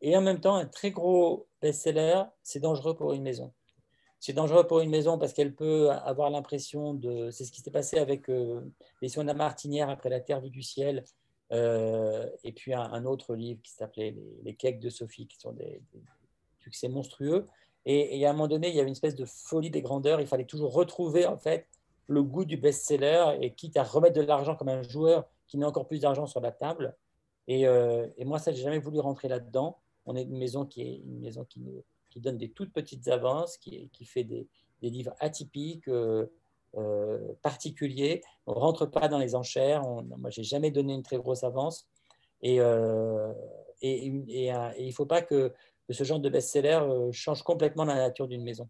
Et en même temps, un très gros best-seller, c'est dangereux pour une maison. C'est dangereux pour une maison parce qu'elle peut avoir l'impression de... C'est ce qui s'est passé avec l'édition de la Martinière après La Terre vue du ciel, et puis un autre livre qui s'appelait Les Cakes de Sophie, qui sont des succès monstrueux. Et à un moment donné, il y avait une espèce de folie des grandeurs. Il fallait toujours retrouver en fait le goût du best-seller et quitte à remettre de l'argent comme un joueur qui met encore plus d'argent sur la table. Et moi, ça, j'ai jamais voulu rentrer là-dedans. On est une maison qui donne des toutes petites avances, qui fait des livres atypiques, particuliers. On ne rentre pas dans les enchères. Moi, je n'ai jamais donné une très grosse avance. Et il ne faut pas que ce genre de best-seller change complètement la nature d'une maison.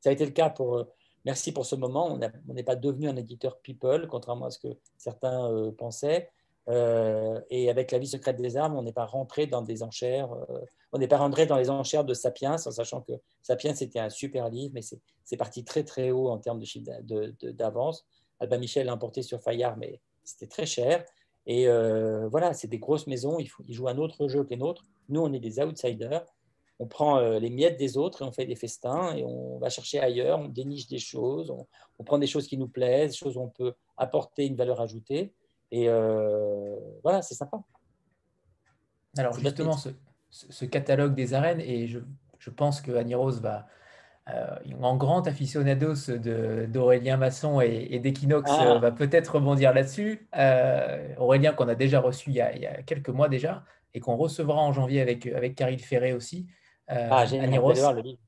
Ça a été le cas pour... merci pour ce moment. On n'est pas devenu un éditeur people, contrairement à ce que certains pensaient. Et avec La vie secrète des arbres, on n'est pas rentré dans des enchères. On n'est pas rentré dans les enchères de Sapiens, en sachant que Sapiens, c'était un super livre, mais c'est parti très, très haut en termes de chiffre d'avance. Albin Michel l'a emporté sur Fayard, mais c'était très cher. Et voilà, c'est des grosses maisons. Ils jouent un autre jeu que les nôtres. Nous, on est des outsiders. On prend les miettes des autres et on fait des festins et on va chercher ailleurs, on déniche des choses, on prend des choses qui nous plaisent, des choses où on peut apporter une valeur ajoutée. Et voilà, c'est sympa. Alors justement, ce catalogue des arènes, et je pense que Annie Rose va, en grand aficionados d'Aurélien Masson et d'Equinox, va peut-être rebondir là-dessus. Aurélien qu'on a déjà reçu il y a quelques mois déjà, et qu'on recevra en janvier avec Caril Ferré aussi. Annie Rose, voir le livre.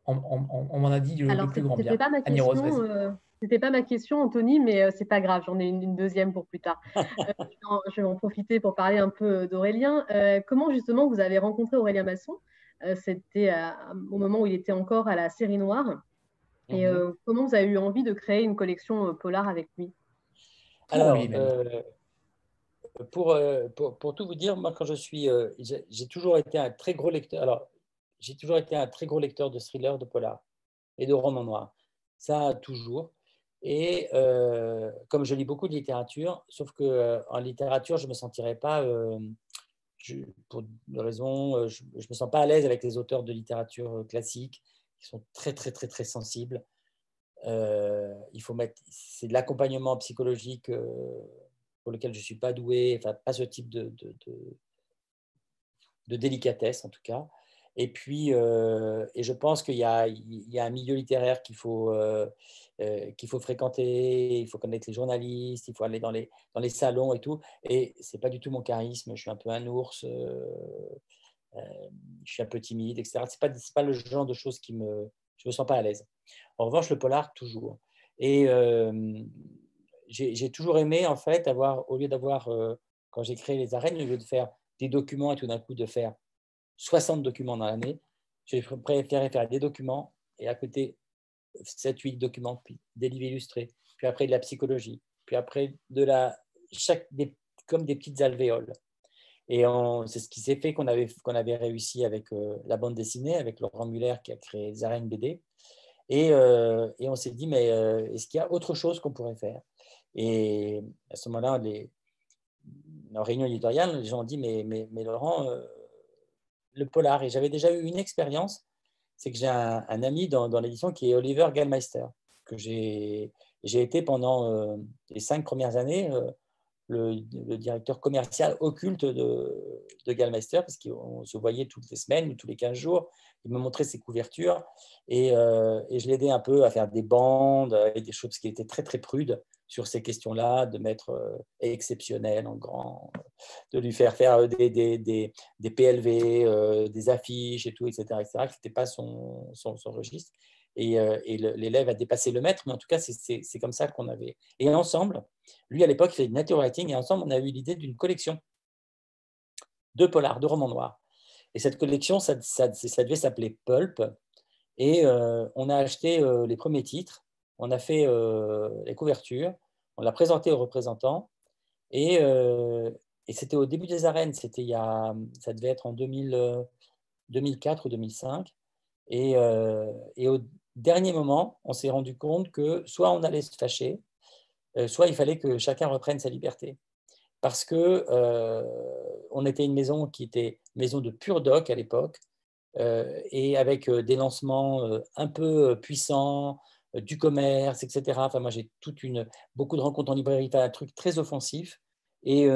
on m'en a dit le plus grand bien. Annie Rose, c'était pas ma question, Anthony, mais c'est pas grave, j'en ai une deuxième pour plus tard. Je vais en profiter pour parler un peu d'Aurélien. Comment justement vous avez rencontré Aurélien Masson? C'était au moment où il était encore à la Série Noire. Et comment vous avez eu envie de créer une collection polar avec lui? Alors, pour tout vous dire, moi, quand j'ai toujours été un très gros lecteur. Alors, j'ai toujours été un très gros lecteur de thrillers, de polar et de romans noirs. Ça, toujours. Et comme je lis beaucoup de littérature, sauf qu'en littérature, je ne me sentirais pas, pour une raison, je ne me sens pas à l'aise avec les auteurs de littérature classique qui sont très, très, très, très sensibles. C'est de l'accompagnement psychologique pour lequel je ne suis pas doué, enfin, pas ce type de délicatesse en tout cas. Et puis, et je pense qu'il y a un milieu littéraire qu'il faut fréquenter, il faut connaître les journalistes, il faut aller dans les salons et tout. Et ce n'est pas du tout mon charisme, je suis un peu un ours, je suis un peu timide, etc. Ce n'est pas le genre de choses je ne me sens pas à l'aise. En revanche, le polar, toujours. Et j'ai toujours aimé, en fait, au lieu d'avoir, quand j'ai créé les arènes, au lieu de faire des documents et tout d'un coup de faire 60 documents dans l'année, j'ai préféré faire des documents et à côté 7-8 documents, puis des livres illustrés, puis après de la psychologie, puis après comme des petites alvéoles. Et c'est ce qui s'est fait qu'on avait réussi avec la bande dessinée, avec Laurent Muller qui a créé les arènes BD. Et on s'est dit, mais est-ce qu'il y a autre chose qu'on pourrait faire? Et à ce moment-là, en réunion éditoriale, les gens ont dit, mais Laurent, le polar. Et j'avais déjà eu une expérience, c'est que j'ai un ami dans l'édition qui est Oliver Gallmeister, que j'ai été pendant les 5 premières années le directeur commercial occulte de Gallmeister, parce qu'on se voyait toutes les semaines ou tous les 15 jours. Il me montrait ses couvertures et je l'aidais un peu à faire des bandes et des choses qui étaient très, très prudes sur ces questions-là, de mettre exceptionnel en grand, de lui faire des PLV, des affiches et tout, etc., etc., qui n'était pas son registre. Et l'élève a dépassé le maître, mais en tout cas, c'est comme ça qu'on avait. Et ensemble, lui, à l'époque, il fait du nature writing, et ensemble, on a eu l'idée d'une collection de polars, de romans noirs. Et cette collection, ça devait s'appeler Pulp. Et on a acheté les premiers titres, on a fait les couvertures, on l'a présenté aux représentants. Et c'était au début des arènes, ça devait être en 2004 ou 2005. Et au dernier moment, on s'est rendu compte que soit on allait se fâcher, soit il fallait que chacun reprenne sa liberté. Parce que on était une maison qui était maison de pur doc à l'époque, et avec des lancements un peu puissants, du commerce, etc. Enfin, moi, j'ai beaucoup de rencontres en librairie, un truc très offensif. Et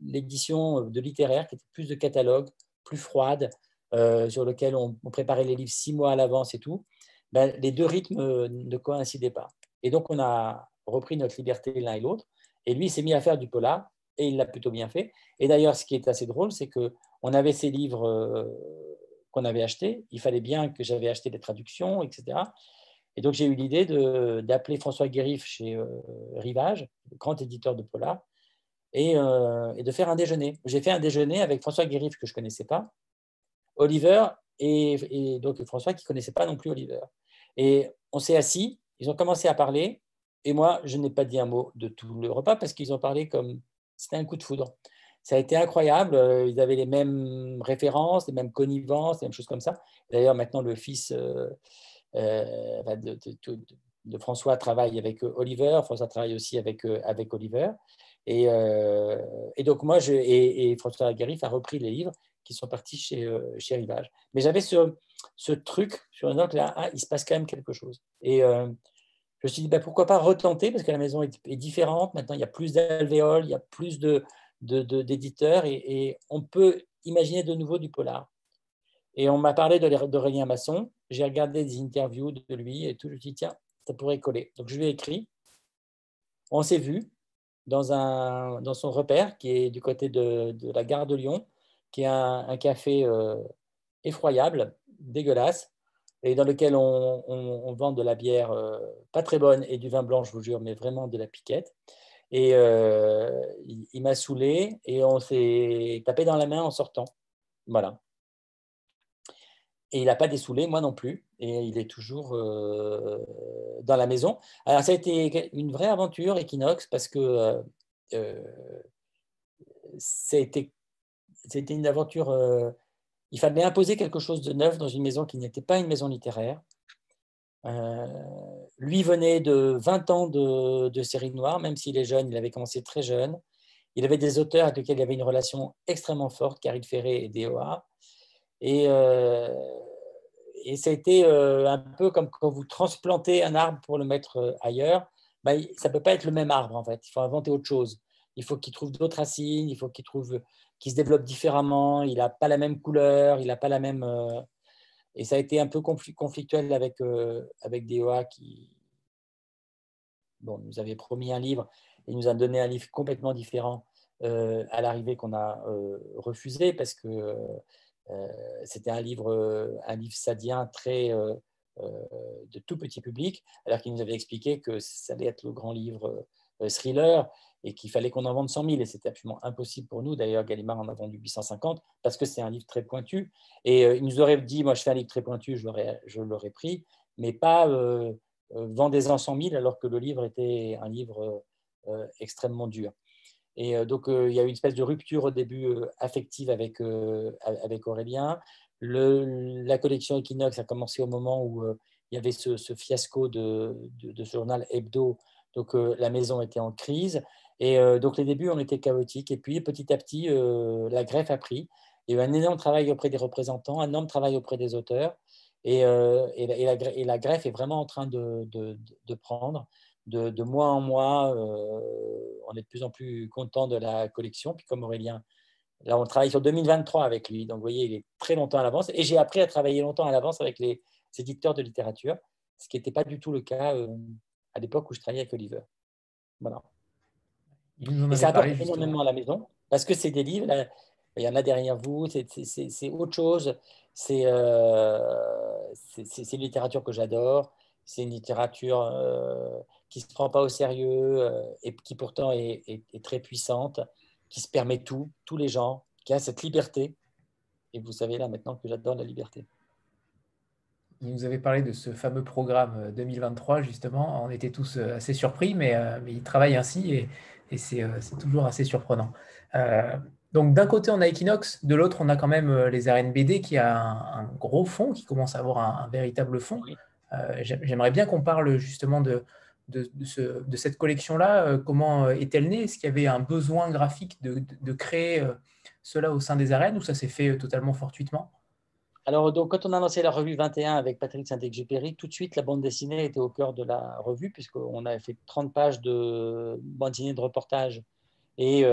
l'édition de littéraire, qui était plus de catalogue, plus froide, sur lequel on préparait les livres 6 mois à l'avance et tout, ben, les deux rythmes ne coïncidaient pas. Et donc, on a repris notre liberté l'un et l'autre. Et lui, il s'est mis à faire du polar, et il l'a plutôt bien fait. Et d'ailleurs, ce qui est assez drôle, c'est qu'on avait ces livres qu'on avait achetés. Il fallait bien que j'avais acheté les traductions, etc. Et donc, j'ai eu l'idée d'appeler François Guérif chez Rivage, le grand éditeur de polar, et de faire un déjeuner. J'ai fait un déjeuner avec François Guérif, que je ne connaissais pas, Oliver, et donc François qui ne connaissait pas non plus Oliver. Et on s'est assis, ils ont commencé à parler, et moi, je n'ai pas dit un mot de tout le repas parce qu'ils ont parlé comme c'était un coup de foudre. Ça a été incroyable, ils avaient les mêmes références, les mêmes connivences, les mêmes choses comme ça. D'ailleurs, maintenant, le fils de François travaille avec Oliver, François travaille aussi avec Oliver. Et donc, moi, et François Guérif a repris les livres qui sont partis chez Rivage. Mais j'avais ce truc sur une note là, il se passe quand même quelque chose. Et je me suis dit, pourquoi pas retenter, parce que la maison est différente. Maintenant, il y a plus d'alvéoles, il y a plus d'éditeurs, et on peut imaginer de nouveau du polar. Et on m'a parlé d'Aurélien Masson. J'ai regardé des interviews de lui et tout. Je me suis dit, tiens, ça pourrait coller. Donc, je lui ai écrit. On s'est vu dans son repère, qui est du côté de la gare de Lyon, qui est un café effroyable, dégueulasse, et dans lequel on vend de la bière pas très bonne et du vin blanc, je vous jure, mais vraiment de la piquette. Et il m'a saoulé et on s'est tapé dans la main en sortant. Voilà. Et il n'a pas dessoulé, moi non plus. Et il est toujours dans la maison. Alors, ça a été une vraie aventure, Equinox, parce que c'était une aventure. Il fallait imposer quelque chose de neuf dans une maison qui n'était pas une maison littéraire. Lui venait de 20 ans de série noire, même s'il est jeune, il avait commencé très jeune. Il avait des auteurs avec lesquels il avait une relation extrêmement forte, Caril Ferré et DOA. Et ça a été un peu comme quand vous transplantez un arbre pour le mettre ailleurs. Ça ne peut pas être le même arbre, en fait. Il faut inventer autre chose. Il faut qu'il trouve d'autres racines, il faut qu'il se développe différemment. Il n'a pas la même couleur, il n'a pas la même... Et ça a été un peu conflictuel avec DOA qui nous avait promis un livre et nous a donné un livre complètement différent à l'arrivée, qu'on a refusé parce que c'était un livre sadien très de tout petit public, alors qu'il nous avait expliqué que ça allait être le grand livre thriller et qu'il fallait qu'on en vende 100 000, et c'était absolument impossible pour nous. D'ailleurs, Gallimard en a vendu 850 parce que c'est un livre très pointu, et il nous aurait dit, moi je fais un livre très pointu, je l'aurais pris, mais pas vendez-en 100 000 alors que le livre était un livre extrêmement dur. Et donc, il y a eu une espèce de rupture au début affective avec Aurélien. La collection Equinox a commencé au moment où il y avait ce fiasco de ce journal Hebdo. Donc, la maison était en crise. Et donc, les débuts ont été chaotiques. Et puis, petit à petit, la greffe a pris. Il y a eu un énorme travail auprès des représentants, un énorme travail auprès des auteurs. Et la greffe est vraiment en train de prendre. de mois en mois, on est de plus en plus content de la collection. Puis comme Aurélien, là, on travaille sur 2023 avec lui. Donc, vous voyez, il est très longtemps à l'avance. Et j'ai appris à travailler longtemps à l'avance avec les éditeurs de littérature, ce qui n'était pas du tout le cas à l'époque où je travaillais avec Oliver. Voilà. Et ça apporte énormément à la maison, parce que c'est des livres, là, il y en a derrière vous, c'est autre chose. C'est une littérature que j'adore. C'est une littérature qui ne se prend pas au sérieux et qui pourtant est très puissante, qui se permet tous les gens, qui a cette liberté. Et vous savez là maintenant que j'adore la liberté. Il nous avait parlé de ce fameux programme 2023, justement. On était tous assez surpris, mais il travaille ainsi et c'est toujours assez surprenant. Donc, d'un côté, on a Equinox, de l'autre, on a quand même les arènes BD qui a un gros fond, qui commence à avoir un véritable fond. Oui. J'aimerais bien qu'on parle justement de cette collection-là. Comment est-elle née? Est-ce qu'il y avait un besoin graphique de créer cela au sein des arènes ou ça s'est fait totalement fortuitement? Alors, donc, quand on a lancé la revue 21 avec Patrick Saint-Exupéry, tout de suite, la bande dessinée était au cœur de la revue, puisqu'on avait fait 30 pages de bande dessinée de reportage. Et dès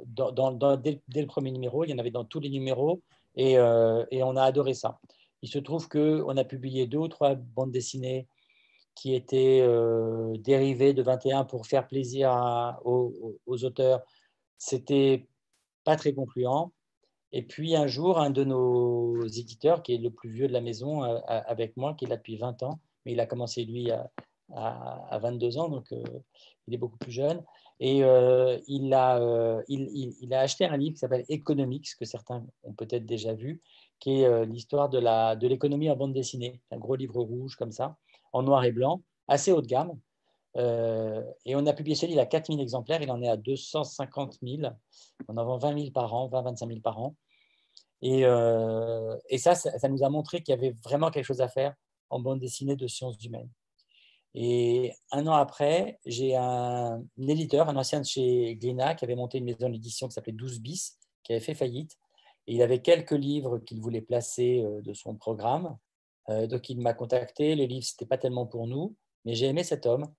le premier numéro, il y en avait dans tous les numéros, et on a adoré ça. Il se trouve qu'on a publié 2 ou 3 bandes dessinées qui étaient dérivées de 21 pour faire plaisir aux auteurs. C'était pas très concluant. Et puis un jour, un de nos éditeurs, qui est le plus vieux de la maison avec moi, qui est là depuis 20 ans, mais il a commencé lui à 22 ans, donc il est beaucoup plus jeune. Et il a acheté un livre qui s'appelle Economics, que certains ont peut-être déjà vu, qui est l'histoire de l'économie en bande dessinée. Un gros livre rouge comme ça, en noir et blanc, assez haut de gamme. Et on a publié ce livre à 4 000 exemplaires, il en est à 250 000. On en vend 20 000 par an, 20-25 000 par an. Et ça nous a montré qu'il y avait vraiment quelque chose à faire en bande dessinée de sciences humaines. Et un an après, j'ai un éditeur, un ancien de chez Glénat, qui avait monté une maison d'édition qui s'appelait 12 bis, qui avait fait faillite. Et il avait quelques livres qu'il voulait placer de son programme. Donc il m'a contacté. Le livre, ce n'était pas tellement pour nous, mais j'ai aimé cet homme.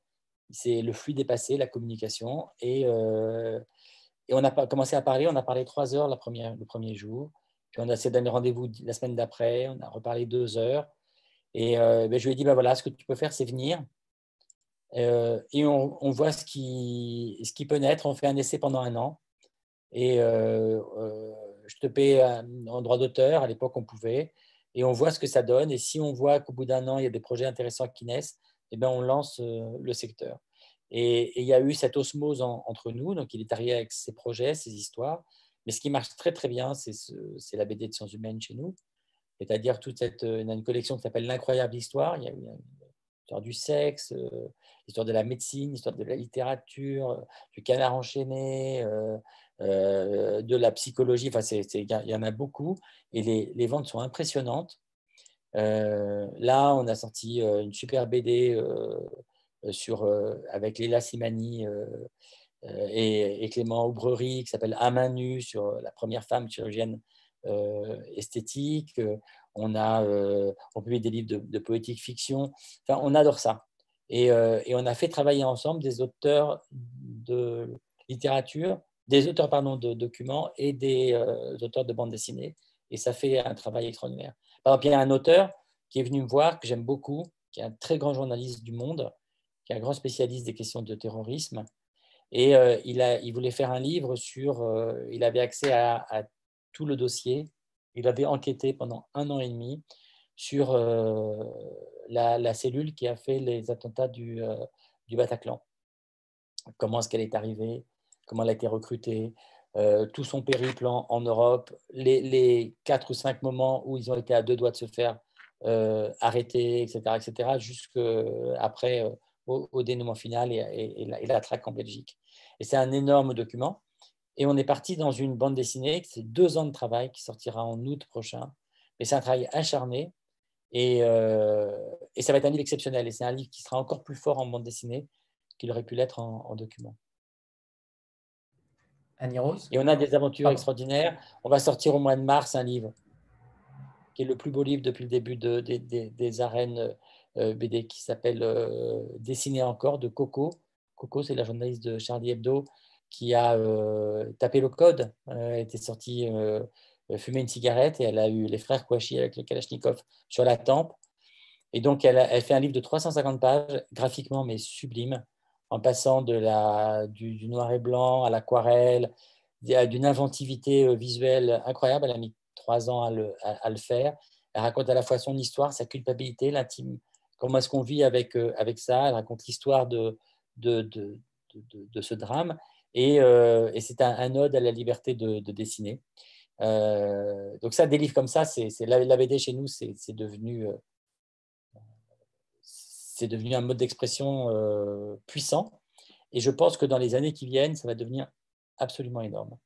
C'est le flux dépassé, la communication. Et on a commencé à parler. On a parlé 3 heures le premier jour. Puis on a essayé d'aller rendez-vous la semaine d'après. On a reparlé 2 heures. Et je lui ai dit, voilà, ce que tu peux faire, c'est venir. Et on voit ce qui peut naître. On fait un essai pendant 1 an. Et je te paie en droit d'auteur. À l'époque, on pouvait. Et on voit ce que ça donne. Et si on voit qu'au bout d'1 an, il y a des projets intéressants qui naissent, on lance le secteur. Et il y a eu cette osmose entre nous. Donc, il est arrivé avec ses projets, ses histoires. Mais ce qui marche très, très bien, c'est la BD de sciences humaines chez nous. C'est-à-dire, on a une collection qui s'appelle L'incroyable histoire. Il y a l'histoire du sexe, l'histoire de la médecine, l'histoire de la littérature, du canard enchaîné, de la psychologie. Enfin, il y en a beaucoup. Et les ventes sont impressionnantes. Là, on a sorti une super BD avec Léla Simani et Clément Aubrerie, qui s'appelle À main nue, sur la première femme chirurgienne esthétique. On publie des livres de poétique fiction. Enfin, on adore ça. Et on a fait travailler ensemble des auteurs de littérature, des auteurs de documents et des auteurs de bande dessinée. Et ça fait un travail extraordinaire. Par exemple, il y a un auteur qui est venu me voir, que j'aime beaucoup, qui est un très grand journaliste du Monde, qui est un grand spécialiste des questions de terrorisme. Et il voulait faire un livre il avait accès à tout le dossier. Il avait enquêté pendant 1 an et demi sur la cellule qui a fait les attentats du Bataclan. Comment est-ce qu'elle est arrivée, comment elle a été recrutée, tout son périple en Europe, les 4 ou 5 moments où ils ont été à 2 doigts de se faire arrêter, etc., jusqu'après au dénouement final et la traque en Belgique. Et c'est un énorme document. Et on est parti dans une bande dessinée, c'est 2 ans de travail qui sortira en août prochain. Mais c'est un travail acharné et ça va être un livre exceptionnel. Et c'est un livre qui sera encore plus fort en bande dessinée qu'il aurait pu l'être en document. Annie Rose. Et on a des aventures extraordinaires. On va sortir au mois de mars un livre qui est le plus beau livre depuis le début des arènes BD qui s'appelle Dessiner encore de Coco. Coco, c'est la journaliste de Charlie Hebdo qui a tapé le code. Elle était sortie fumer une cigarette et elle a eu les frères Kouachi avec le Kalachnikov sur la tempe. Et donc, elle fait un livre de 350 pages, graphiquement, mais sublime, en passant du noir et blanc à l'aquarelle, d'une inventivité visuelle incroyable. Elle a mis 3 ans à le faire. Elle raconte à la fois son histoire, sa culpabilité, l'intime, comment est-ce qu'on vit avec ça. Elle raconte l'histoire de ce drame. Et c'est un ode à la liberté de dessiner. Donc ça, des livres comme ça, la BD chez nous, c'est devenu un mode d'expression puissant. Et je pense que dans les années qui viennent, ça va devenir absolument énorme.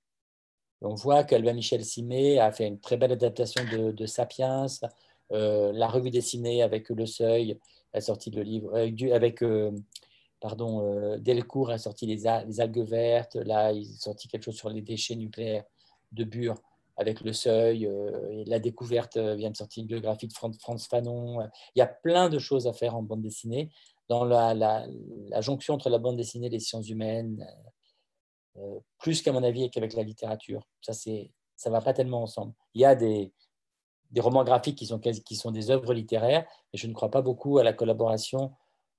On voit qu'Albin Michel Simé a fait une très belle adaptation de Sapiens, la revue dessinée avec Le Seuil a sorti le livre, Delcourt a sorti les algues vertes, là il a sorti quelque chose sur les déchets nucléaires de Bure avec Le Seuil, et La Découverte vient de sortir une biographie de Frantz Fanon. Il y a plein de choses à faire en bande dessinée, dans la jonction entre la bande dessinée et les sciences humaines, plus qu'à mon avis qu'avec la littérature. Ça ne va pas tellement ensemble. Il y a des romans graphiques qui sont des œuvres littéraires, mais je ne crois pas beaucoup à la collaboration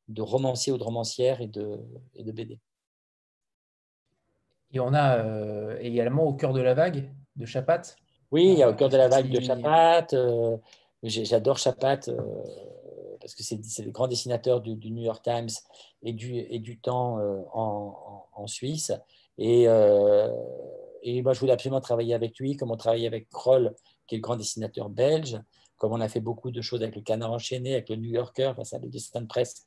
de romanciers ou de romancières et de BD. Et on a également Au cœur de la vague de Chapat. Oui, il y a Au cœur de la vague de Chapat. J'adore Chapat parce que c'est le grand dessinateur du New York Times et du Temps en Suisse. Et moi, je voulais absolument travailler avec lui, comme on travaillait avec Kroll, qui est le grand dessinateur belge, comme on a fait beaucoup de choses avec le Canard enchaîné, avec le New Yorker, enfin, ça, le dessin de presse.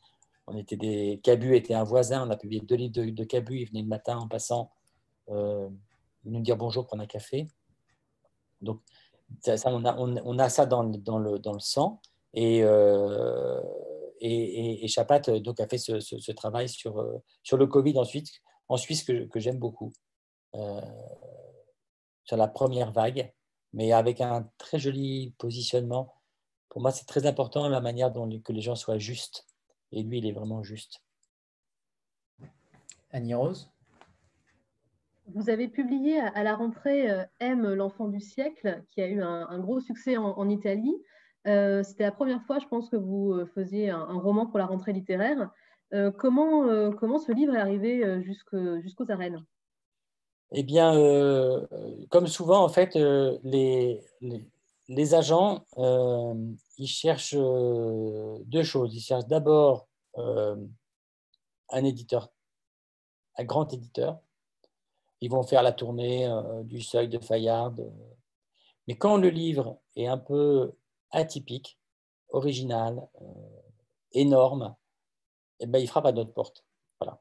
Cabu était un voisin, on a publié 2 livres de Cabu, il venait le matin en passant nous dire bonjour, prendre un café. Donc, on a ça dans le sang. Et Chapat donc, a fait ce travail sur le Covid en Suisse que j'aime beaucoup, sur la première vague, mais avec un très joli positionnement. Pour moi, c'est très important la manière que les gens soient justes. Et lui, il est vraiment juste. Annie Rose. Vous avez publié à la rentrée M, l'enfant du siècle, qui a eu un gros succès en Italie. C'était la première fois, je pense, que vous faisiez un roman pour la rentrée littéraire. Comment ce livre est arrivé jusqu'aux arènes? Eh bien, comme souvent, en fait, les agents, ils cherchent 2 choses. Ils cherchent d'abord un éditeur, un grand éditeur. Ils vont faire la tournée du Seuil, de Fayard. Mais quand le livre est un peu atypique, original, énorme, eh ben, il frappe à notre porte. Voilà.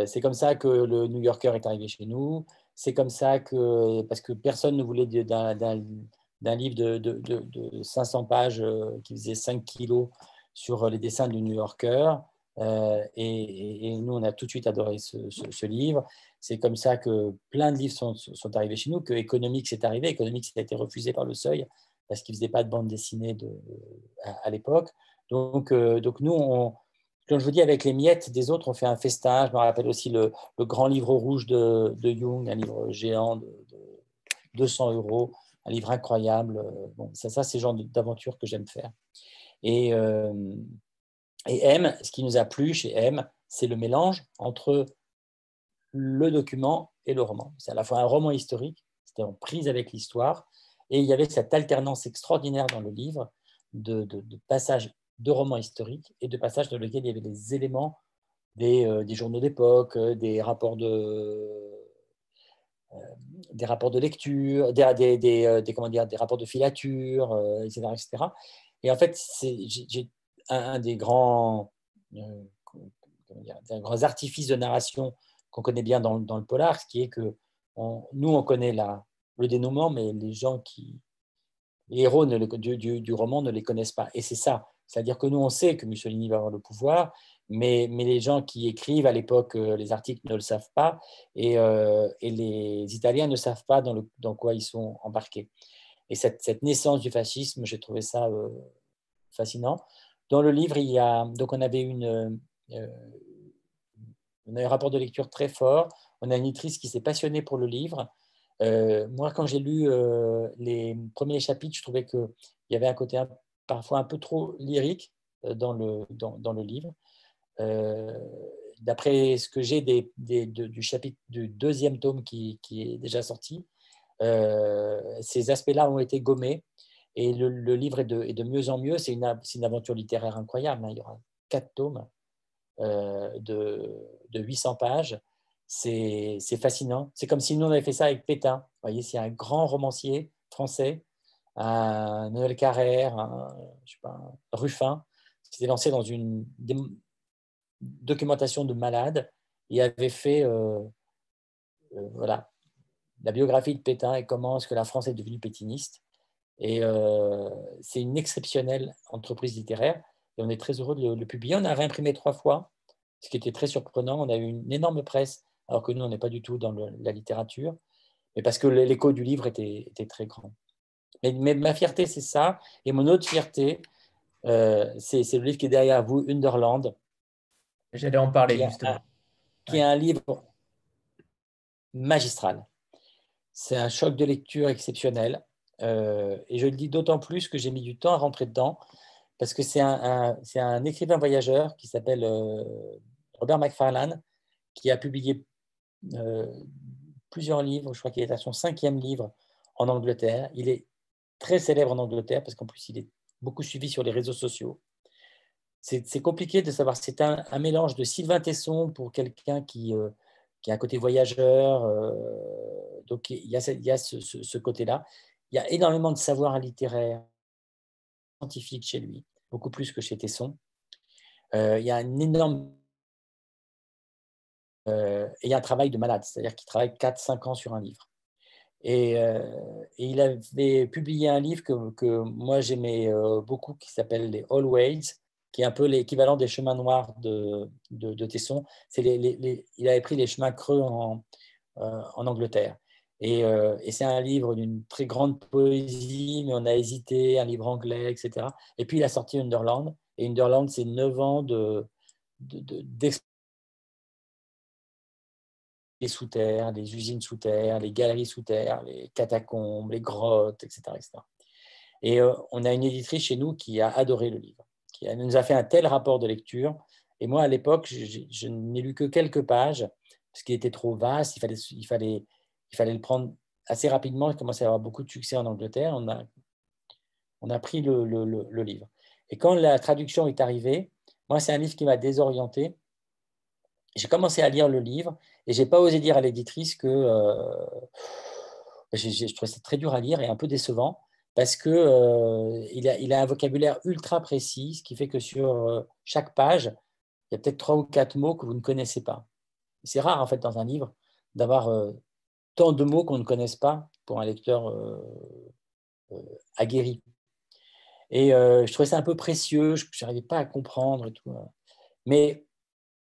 C'est comme ça que le New Yorker est arrivé chez nous. C'est comme ça parce que personne ne voulait d'un livre de 500 pages qui faisait 5 kilos sur les dessins du New Yorker. Et nous, on a tout de suite adoré ce livre. C'est comme ça que plein de livres sont arrivés chez nous, que Economics est arrivé. Economics a été refusé par le Seuil parce qu'il ne faisait pas de bande dessinée à l'époque. Donc nous, comme je vous dis, avec les miettes des autres, on fait un festin. Je me rappelle aussi le grand livre rouge de Jung, un livre géant de 200 €, un livre incroyable. Bon, ça c'est le genre d'aventure que j'aime faire. Et M, ce qui nous a plu chez M, c'est le mélange entre le document et le roman. C'est à la fois un roman historique, c'était en prise avec l'histoire, et il y avait cette alternance extraordinaire dans le livre de passages de romans historiques et de passages dans lesquels il y avait les éléments des journaux d'époque, des rapports de lecture, des rapports de filature, etc., etc. Et en fait, j'ai un des grands artifices de narration qu'on connaît bien dans le polar, ce qui est que nous, on connaît le dénouement, mais les héros du roman ne les connaissent pas. Et c'est ça. C'est-à-dire que nous, on sait que Mussolini va avoir le pouvoir, mais les gens qui écrivent à l'époque les articles ne le savent pas, et les Italiens ne savent pas dans quoi ils sont embarqués. Et cette naissance du fascisme, j'ai trouvé ça fascinant. Dans le livre, donc on avait on a un rapport de lecture très fort. On a une éditrice qui s'est passionnée pour le livre. Moi, quand j'ai lu les premiers chapitres, je trouvais qu'il y avait un côté parfois un peu trop lyrique dans le livre. D'après ce que j'ai du chapitre du deuxième tome qui est déjà sorti, ces aspects-là ont été gommés et le livre est de mieux en mieux. C'est une aventure littéraire incroyable, hein. Il y aura 4 tomes de 800 pages. C'est fascinant. C'est comme si nous, on avait fait ça avec Pétain. Vous voyez, c'est un grand romancier français, un Noël Carrère, je sais pas, un Ruffin, qui s'était lancé dans une documentation de malade et avait fait voilà, la biographie de Pétain et comment est-ce que la France est devenue pétiniste. Et c'est une exceptionnelle entreprise littéraire et on est très heureux de le publier. On a réimprimé 3 fois, ce qui était très surprenant. On a eu une énorme presse, alors que nous, on n'est pas du tout dans la littérature, mais parce que l'écho du livre était très grand. Mais ma fierté, c'est ça. Et mon autre fierté, c'est le livre qui est derrière vous, Underland. J'allais en parler, justement. Qui est un livre magistral. C'est un choc de lecture exceptionnel. Et je le dis d'autant plus que j'ai mis du temps à rentrer dedans, parce que c'est un écrivain voyageur qui s'appelle Robert Macfarlane, qui a publié plusieurs livres. Je crois qu'il est à son 5e livre en Angleterre. Il est très célèbre en Angleterre, parce qu'en plus, il est beaucoup suivi sur les réseaux sociaux. C'est compliqué de savoir. C'est un mélange de Sylvain Tesson pour quelqu'un qui a un côté voyageur. Donc, il y a ce côté-là. Il y a énormément de savoir littéraire, scientifique chez lui, beaucoup plus que chez Tesson. Il y a un énorme... et il y a un travail de malade, c'est-à-dire qu'il travaille 4-5 ans sur un livre. Et il avait publié un livre que moi j'aimais beaucoup, qui s'appelle les Always, qui est un peu l'équivalent des chemins noirs de Tesson. Il avait pris les chemins creux en Angleterre. Et c'est un livre d'une très grande poésie, mais on a hésité, un livre anglais, etc. Et puis il a sorti Underland. Et Underland, c'est 9 ans d'expérience. Les sous-terres, les usines sous terre, les galeries sous terre, les catacombes, les grottes, etc. etc. Et on a une éditrice chez nous qui a adoré le livre, qui nous a fait un tel rapport de lecture. Et moi, à l'époque, je n'ai lu que quelques pages, parce qu'il était trop vaste, il fallait le prendre assez rapidement. Il commençait à avoir beaucoup de succès en Angleterre. On a pris le livre. Et quand la traduction est arrivée, moi, c'est un livre qui m'a désorienté. J'ai commencé à lire le livre et je n'ai pas osé dire à l'éditrice que je trouvais ça très dur à lire et un peu décevant, parce qu'il il a un vocabulaire ultra précis, ce qui fait que sur chaque page, il y a peut-être 3 ou 4 mots que vous ne connaissez pas. C'est rare, en fait, dans un livre, d'avoir tant de mots qu'on ne connaisse pas pour un lecteur aguerri. Et je trouvais ça un peu précieux, je n'arrivais pas à comprendre et tout. Mais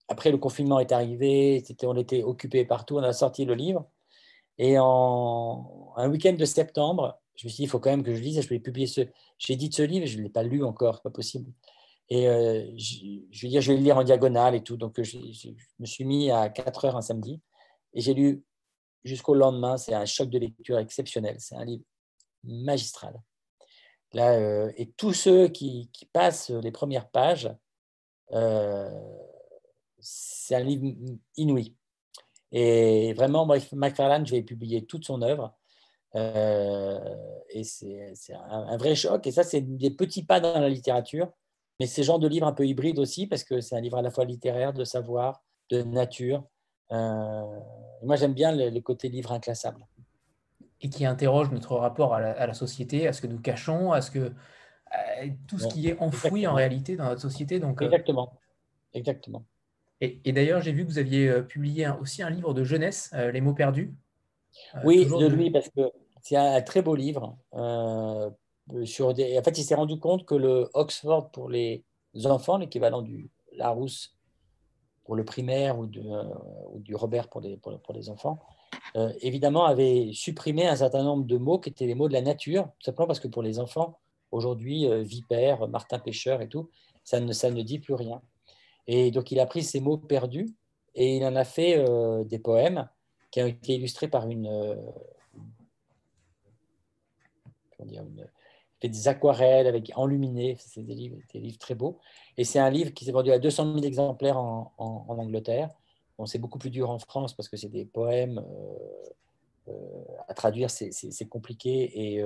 après, le confinement est arrivé, on était occupés partout, on a sorti le livre. Et un week-end de septembre, je me suis dit, il faut quand même que je lise. Je vais publier j'édite ce livre, je ne l'ai pas lu encore, c'est pas possible. Et je vais dire, je vais le lire en diagonale et tout. Donc, je me suis mis à 4 heures un samedi et j'ai lu jusqu'au lendemain. C'est un choc de lecture exceptionnel. C'est un livre magistral. Là, et tous ceux qui passent les premières pages, c'est un livre inouï. Et vraiment, Macfarlane, je vais publier toute son œuvre. Et c'est un vrai choc. Et ça, c'est des petits pas dans la littérature. Mais c'est ce genre de livre un peu hybride aussi, parce que c'est un livre à la fois littéraire, de savoir, de nature. Moi, j'aime bien le côté livre inclassable. Et qui interroge notre rapport à la société, à ce que nous cachons, à tout ce qui est enfoui en réalité dans notre société. Donc, exactement. Exactement. Et d'ailleurs, j'ai vu que vous aviez publié aussi un livre de jeunesse, Les mots perdus. Oui, de lui, parce que c'est un très beau livre. En fait, il s'est rendu compte que le Oxford pour les enfants, l'équivalent du Larousse pour le primaire ou du Robert pour les enfants, évidemment, avait supprimé un certain nombre de mots qui étaient les mots de la nature, tout simplement parce que pour les enfants, aujourd'hui, vipère, martin pêcheur et tout, ça ne dit plus rien. Et donc, il a pris ces mots perdus et il en a fait des poèmes qui ont été illustrés par fait des aquarelles avec enluminés. C'est des livres très beaux. Et c'est un livre qui s'est vendu à 200 000 exemplaires en Angleterre. Bon, c'est beaucoup plus dur en France parce que c'est des poèmes à traduire, c'est compliqué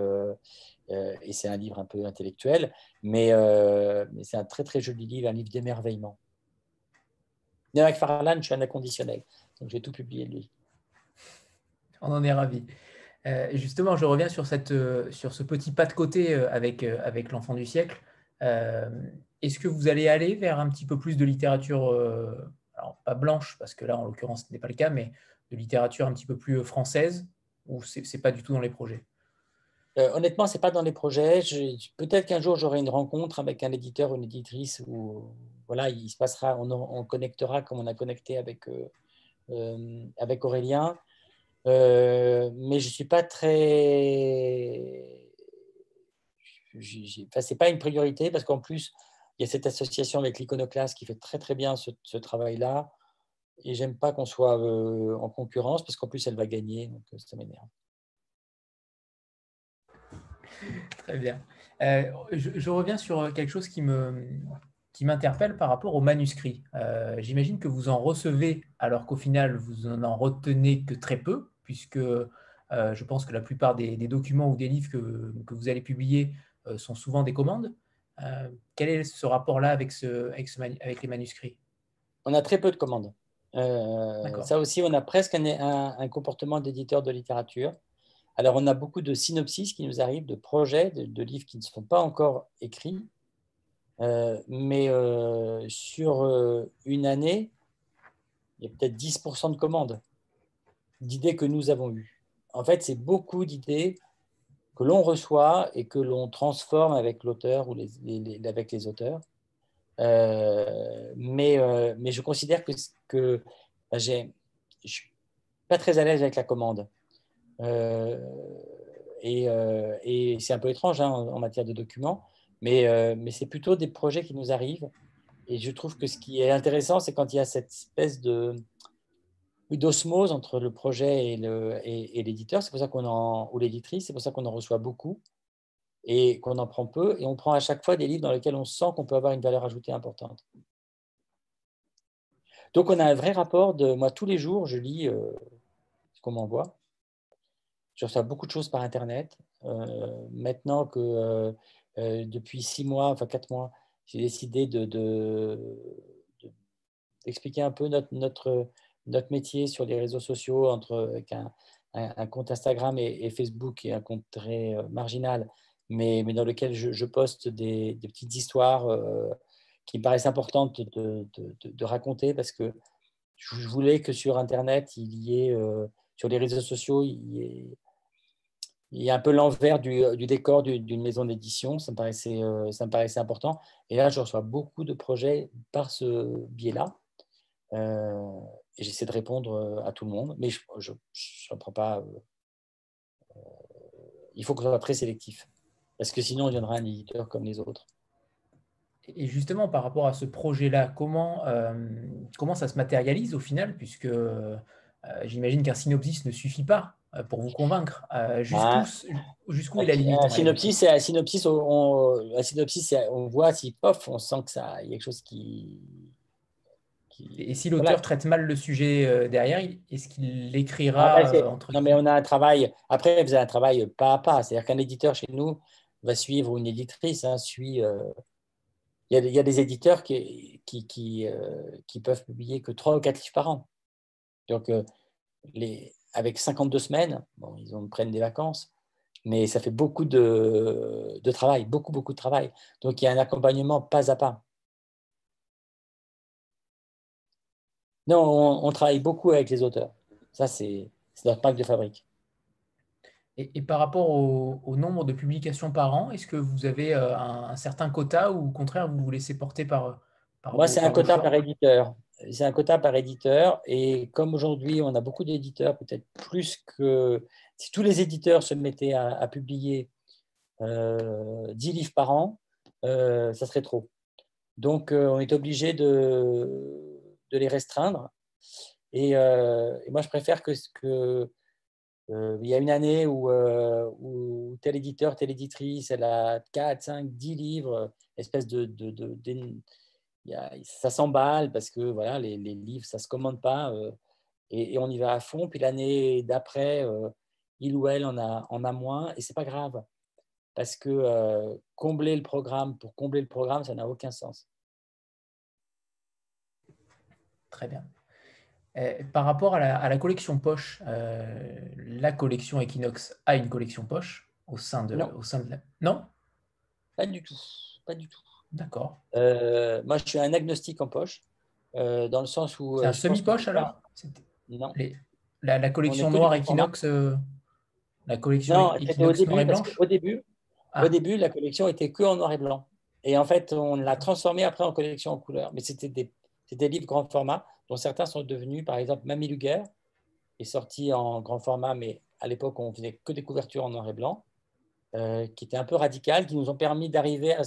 et c'est un livre un peu intellectuel, mais c'est un très très joli livre, un livre d'émerveillement. Neil McFarlane, je suis un inconditionnel, donc j'ai tout publié de lui. On en est ravis. Justement, je reviens sur ce petit pas de côté avec l'enfant du siècle. Est-ce que vous allez aller vers un petit peu plus de littérature, alors pas blanche, parce que là, en l'occurrence, ce n'est pas le cas, mais de littérature un petit peu plus française, ou c'est pas du tout dans les projets? Honnêtement, ce n'est pas dans les projets. Peut-être qu'un jour, j'aurai une rencontre avec un éditeur ou une éditrice où voilà, il se passera, on connectera comme on a connecté avec Aurélien. Mais je ne suis pas très... Enfin, ce n'est pas une priorité parce qu'en plus, il y a cette association avec l'Iconoclaste qui fait très très bien ce travail-là. Et j'aime pas qu'on soit en concurrence parce qu'en plus, elle va gagner. Donc, ça m'énerve. Très bien. Je reviens sur quelque chose qui m'interpelle par rapport au manuscrit. J'imagine que vous en recevez alors qu'au final, vous n'en retenez que très peu, puisque je pense que la plupart des documents ou des livres que vous allez publier sont souvent des commandes. Quel est ce rapport-là avec les manuscrits? On a très peu de commandes. D'accord. Ça aussi, on a presque un comportement d'éditeur de littérature. Alors, on a beaucoup de synopsis qui nous arrivent, de projets, de livres qui ne sont pas encore écrits. Mais sur une année, il y a peut-être 10% de commandes, d'idées que nous avons eues. En fait, c'est beaucoup d'idées que l'on reçoit et que l'on transforme avec l'auteur ou avec les auteurs. Mais je considère que je ne suis pas très à l'aise avec la commande. Et c'est un peu étrange en matière de documents, mais c'est plutôt des projets qui nous arrivent. Et je trouve que ce qui est intéressant, c'est quand il y a cette espèce d'osmose entre le projet et l'éditeur. C'est pour ça ou l'éditrice, c'est pour ça qu'on en reçoit beaucoup et qu'on en prend peu. Et on prend à chaque fois des livres dans lesquels on sent qu'on peut avoir une valeur ajoutée importante. Donc, on a un vrai rapport moi, tous les jours, je lis ce qu'on m'envoie. Je reçois beaucoup de choses par Internet. Maintenant que depuis 6 mois, enfin 4 mois, j'ai décidé d'expliquer un peu notre métier sur les réseaux sociaux avec un compte Instagram et Facebook et un compte très marginal, mais dans lequel je poste des petites histoires qui me paraissent importantes de raconter parce que je voulais que sur Internet, sur les réseaux sociaux, il y a un peu l'envers du décor d'une maison d'édition. Ça me paraissait important. Et là, je reçois beaucoup de projets par ce biais-là. Et j'essaie de répondre à tout le monde. Mais je ne prends pas... il faut qu'on soit très sélectif. Parce que sinon, on deviendra un éditeur comme les autres. Et justement, par rapport à ce projet-là, comment ça se matérialise au final, puisque j'imagine qu'un synopsis ne suffit pas pour vous convaincre. Jusqu'où est la limite? Un synopsis, on voit si pof, on sent qu'il y a quelque chose qui... Et si l'auteur traite mal le sujet derrière, est-ce qu'il l'écrira Non, mais on a un travail. Après, vous avez un travail pas à pas. C'est-à-dire qu'un éditeur chez nous va suivre une éditrice, il y a des éditeurs qui peuvent publier que 3 ou 4 livres par an. Donc, avec 52 semaines, bon, ils prennent des vacances, mais ça fait beaucoup de travail, beaucoup de travail. Donc, il y a un accompagnement pas à pas. Non, on travaille beaucoup avec les auteurs. Ça, c'est notre marque de fabrique. Et par rapport au nombre de publications par an, est-ce que vous avez un certain quota ou au contraire, vous vous laissez porter par Moi, c'est un quota par éditeur. C'est un quota par éditeur. Et comme aujourd'hui, on a beaucoup d'éditeurs, peut-être plus que... Si tous les éditeurs se mettaient à publier 10 livres par an, ça serait trop. Donc, on est obligé de les restreindre. Et moi, je préfère il y a une année où tel éditeur, telle éditrice, elle a 4, 5, 10 livres, espèce ça s'emballe parce que voilà, les livres, ça ne se commande pas et on y va à fond. Puis l'année d'après, il ou elle en a moins et ce n'est pas grave parce que combler le programme pour combler le programme, ça n'a aucun sens. Très bien. Par rapport à la collection poche, la collection Equinox a une collection poche au sein de la... Non? Pas du tout. Pas du tout. D'accord. Moi, je suis un agnostique en poche, dans le sens où... C'est un semi-poche alors? Non. La collection noire Equinox, la collection non, c'était au Equinox noir et début, parce blanche? qu'au début, la collection était que en noir et blanc. Et en fait, on l'a transformée après en collection en couleur. Mais c'était des livres grand format, dont certains sont devenus, par exemple, Mamie Luger est sorti en grand format, mais à l'époque, on faisait que des couvertures en noir et blanc, qui étaient un peu radicales, qui nous ont permis d'arriver à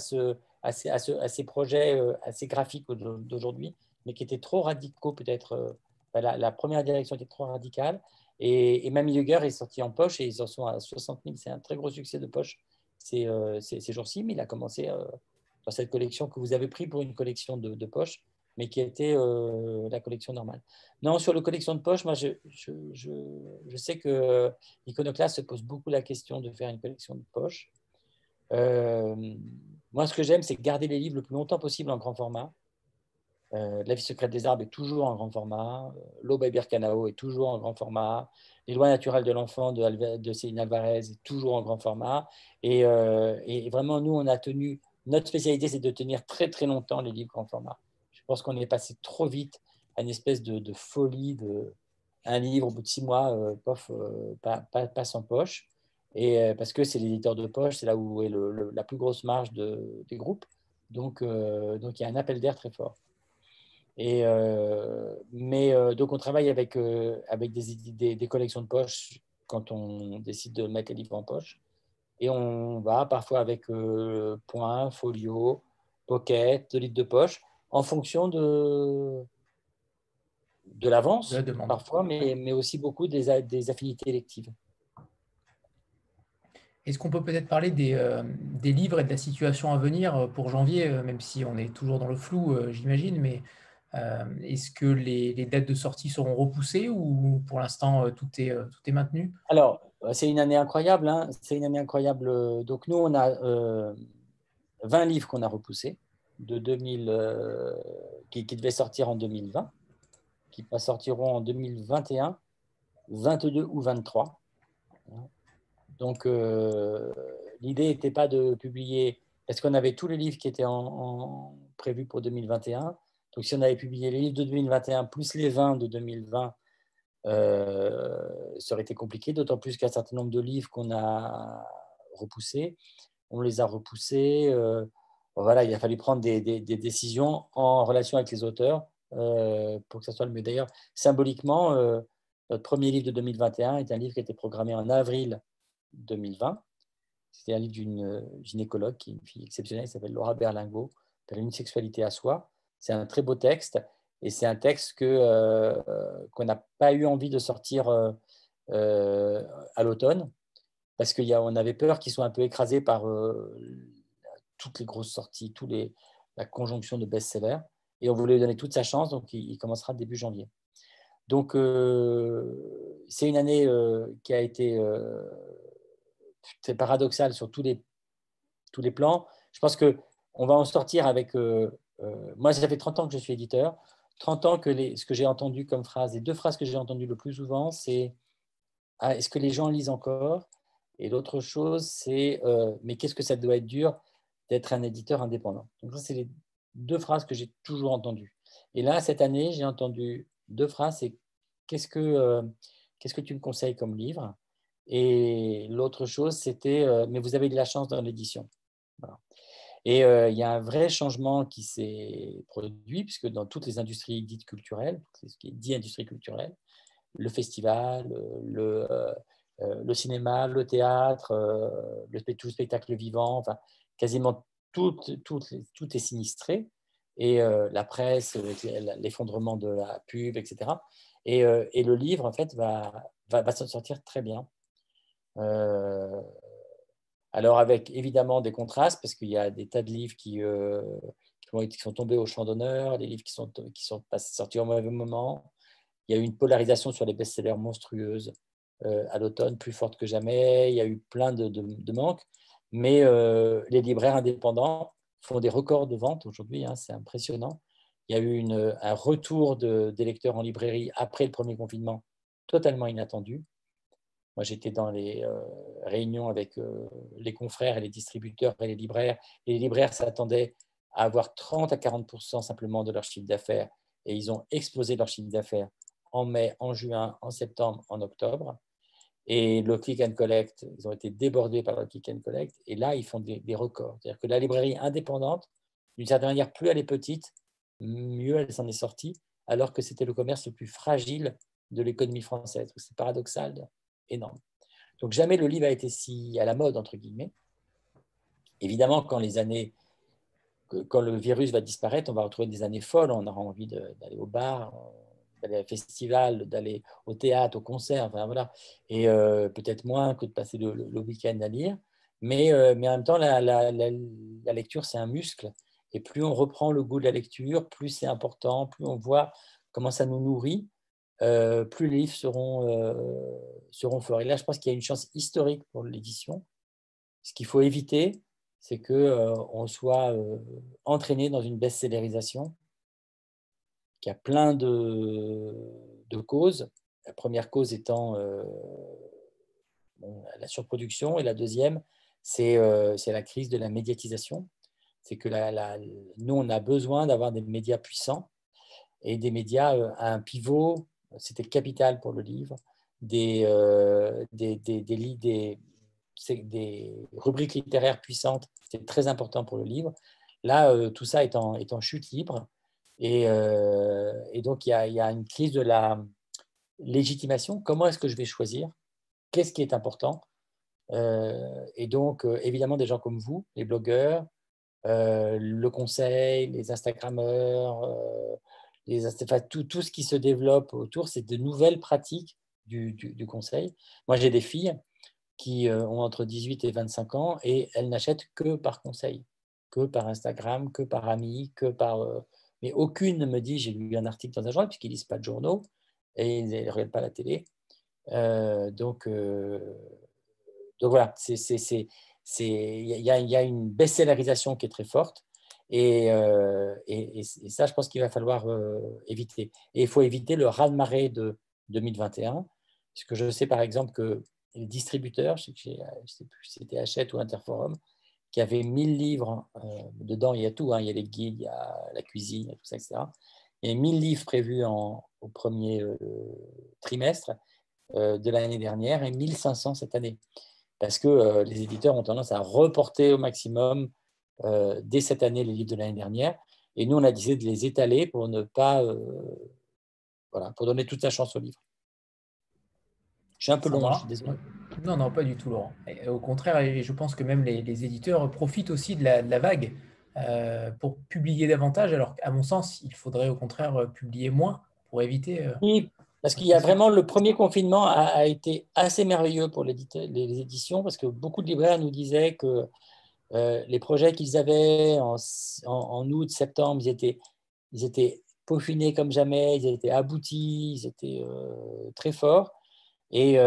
ces projets assez graphiques d'aujourd'hui, mais qui étaient trop radicaux peut-être. La première direction était trop radicale. Et Mamie Luger est sorti en poche et ils en sont à 60 000. C'est un très gros succès de poche ces jours-ci, mais il a commencé dans cette collection que vous avez pris pour une collection de poche, mais qui était la collection normale. Non, sur la collection de poche, moi, je sais que Iconoclast se pose beaucoup la question de faire une collection de poche. Moi, ce que j'aime, c'est garder les livres le plus longtemps possible en grand format. La vie secrète des arbres est toujours en grand format. L'Aube à Birkenau est toujours en grand format. Les lois naturelles de l'enfant de Céline Alvarez est toujours en grand format. Et vraiment, nous, on a tenu. Notre spécialité, c'est de tenir très, très longtemps les livres grand format. Je pense qu'on est passé trop vite à une espèce de folie de un livre au bout de 6 mois, passe en poche. Et parce que c'est l'éditeur de poche, c'est là où est la plus grosse marge des groupes. Donc, il y a un appel d'air très fort. Donc, on travaille avec des collections de poche quand on décide de mettre les livres en poche. Et on va parfois avec Point, Folio, Pocket, 2 litres de poche, en fonction de l'avance, parfois, mais aussi beaucoup des affinités électives. Est-ce qu'on peut peut-être parler des livres et de la situation à venir pour janvier, même si on est toujours dans le flou, j'imagine, mais est-ce que les dates de sortie seront repoussées ou pour l'instant tout est maintenu? Alors, c'est une année incroyable. Hein. C'est une année incroyable. Donc, nous, on a 20 livres qu'on a repoussés qui devaient sortir en 2020, qui sortiront en 2021, 22 ou 23. Donc, l'idée n'était pas de publier, parce qu'on avait tous les livres qui étaient prévus pour 2021. Donc, si on avait publié les livres de 2021 plus les 20 de 2020, ça aurait été compliqué, d'autant plus qu'un certain nombre de livres qu'on a repoussés, on les a repoussés. Voilà, il a fallu prendre des décisions en relation avec les auteurs pour que ça soit le mieux. D'ailleurs, symboliquement, notre premier livre de 2021 est un livre qui a été programmé en avril 2020. C'était un livre d'une gynécologue, qui est une fille exceptionnelle, qui s'appelle Laura Berlingot, qui s'appelle Une sexualité à soi. C'est un très beau texte et c'est un texte qu'on n'a pas eu envie de sortir à l'automne parce qu'on avait peur qu'il soit un peu écrasé par toutes les grosses sorties, la conjonction de best-sellers. Et on voulait lui donner toute sa chance, donc il commencera début janvier. Donc, c'est une année qui a été très paradoxale sur tous les plans. Je pense qu'on va en sortir avec... moi, ça fait 30 ans que je suis éditeur. 30 ans que ce que j'ai entendu comme phrase, les 2 phrases que j'ai entendues le plus souvent, c'est « est-ce que les gens lisent encore ?» Et l'autre chose, c'est « mais qu'est-ce que ça doit être dur d'être un éditeur indépendant ?» Donc, ça, c'est les 2 phrases que j'ai toujours entendues. Et là, cette année, j'ai entendu 2 phrases, c'est « qu'est-ce que tu me conseilles comme livre ?» Et l'autre chose, c'était « mais vous avez de la chance dans l'édition. » Voilà. Et il y a un vrai changement qui s'est produit, puisque dans toutes les industries dites culturelles, ce qui est dit industrie culturelle, le festival, le cinéma, le théâtre, tout le spectacle vivant, enfin, quasiment tout est sinistré. et la presse, l'effondrement de la pub, etc. Et le livre, en fait, va s'en sortir très bien. Alors, avec évidemment des contrastes, parce qu'il y a des tas de livres qui sont tombés au champ d'honneur, des livres qui sont sortis au mauvais moment. Il y a eu une polarisation sur les best-sellers monstrueuses à l'automne, plus forte que jamais. Il y a eu plein de manques. Mais les libraires indépendants font des records de vente aujourd'hui, hein, c'est impressionnant. Il y a eu un retour des lecteurs en librairie après le premier confinement, totalement inattendu. Moi, j'étais dans les réunions avec les confrères et les distributeurs et les libraires. Et les libraires s'attendaient à avoir 30 à 40% simplement de leur chiffre d'affaires. Et ils ont explosé leur chiffre d'affaires en mai, en juin, en septembre, en octobre. Et le click and collect, ils ont été débordés par le click and collect. Et là, ils font des records. C'est-à-dire que la librairie indépendante, d'une certaine manière, plus elle est petite, mieux elle s'en est sortie, alors que c'était le commerce le plus fragile de l'économie française. C'est paradoxal, énorme. Donc, jamais le livre a été si à la mode, entre guillemets. Évidemment, quand le virus va disparaître, on va retrouver des années folles. On aura envie d'aller au bar, d'aller au festival, d'aller au théâtre, au concert, enfin, voilà. Et peut-être moins que de passer le week-end à lire. Mais en même temps, la lecture, c'est un muscle. Et plus on reprend le goût de la lecture, plus c'est important, plus on voit comment ça nous nourrit, plus les livres seront forts. Et là, je pense qu'il y a une chance historique pour l'édition. Ce qu'il faut éviter, c'est qu'on soit entraîné dans une best-sellerisation qui a plein de causes. La première cause étant la surproduction, et la deuxième, c'est la crise de la médiatisation. C'est que nous, on a besoin d'avoir des médias puissants et des médias à un pivot. C'était capital pour le livre. Des rubriques littéraires puissantes, c'est très important pour le livre. Là, tout ça est en chute libre. Et donc, il y a une crise de la légitimation. Comment est-ce que je vais choisir? Qu'est-ce qui est important? Et donc, évidemment, des gens comme vous, les blogueurs, le conseil, les Instagrammeurs, tout ce qui se développe autour, c'est de nouvelles pratiques du conseil. Moi, j'ai des filles qui ont entre 18 et 25 ans et elles n'achètent que par conseil, que par Instagram, que par amis, que par... mais aucune ne me dit, j'ai lu un article dans un journal, puisqu'ils ne lisent pas de journaux et ils ne regardent pas la télé. Donc voilà, il y a une best-sellerisation qui est très forte. Et ça, je pense qu'il va falloir éviter. Et il faut éviter le raz-de-marée de 2021. Parce que je sais par exemple que les distributeurs, je ne sais plus si c'était Hachette ou Interforum, qui avaient 1000 livres, dedans il y a tout, hein, il y a les guides, il y a la cuisine, il y a tout ça, etc. Il y a 1000 livres prévus au premier trimestre de l'année dernière et 1500 cette année. Parce que les éditeurs ont tendance à reporter au maximum dès cette année les livres de l'année dernière. Et nous, on a décidé de les étaler pour ne pas... voilà, pour donner toute sa chance au livre. Je suis un peu long, je suis désolé. Non, non, pas du tout, Laurent. Et au contraire, je pense que même les éditeurs profitent aussi de la vague pour publier davantage, alors qu'à mon sens, il faudrait au contraire publier moins pour éviter... Oui, parce qu'il y a vraiment... Le premier confinement a été assez merveilleux pour les éditions, parce que beaucoup de libraires nous disaient que les projets qu'ils avaient en août, septembre, ils étaient peaufinés comme jamais, ils étaient aboutis, ils étaient très forts. Et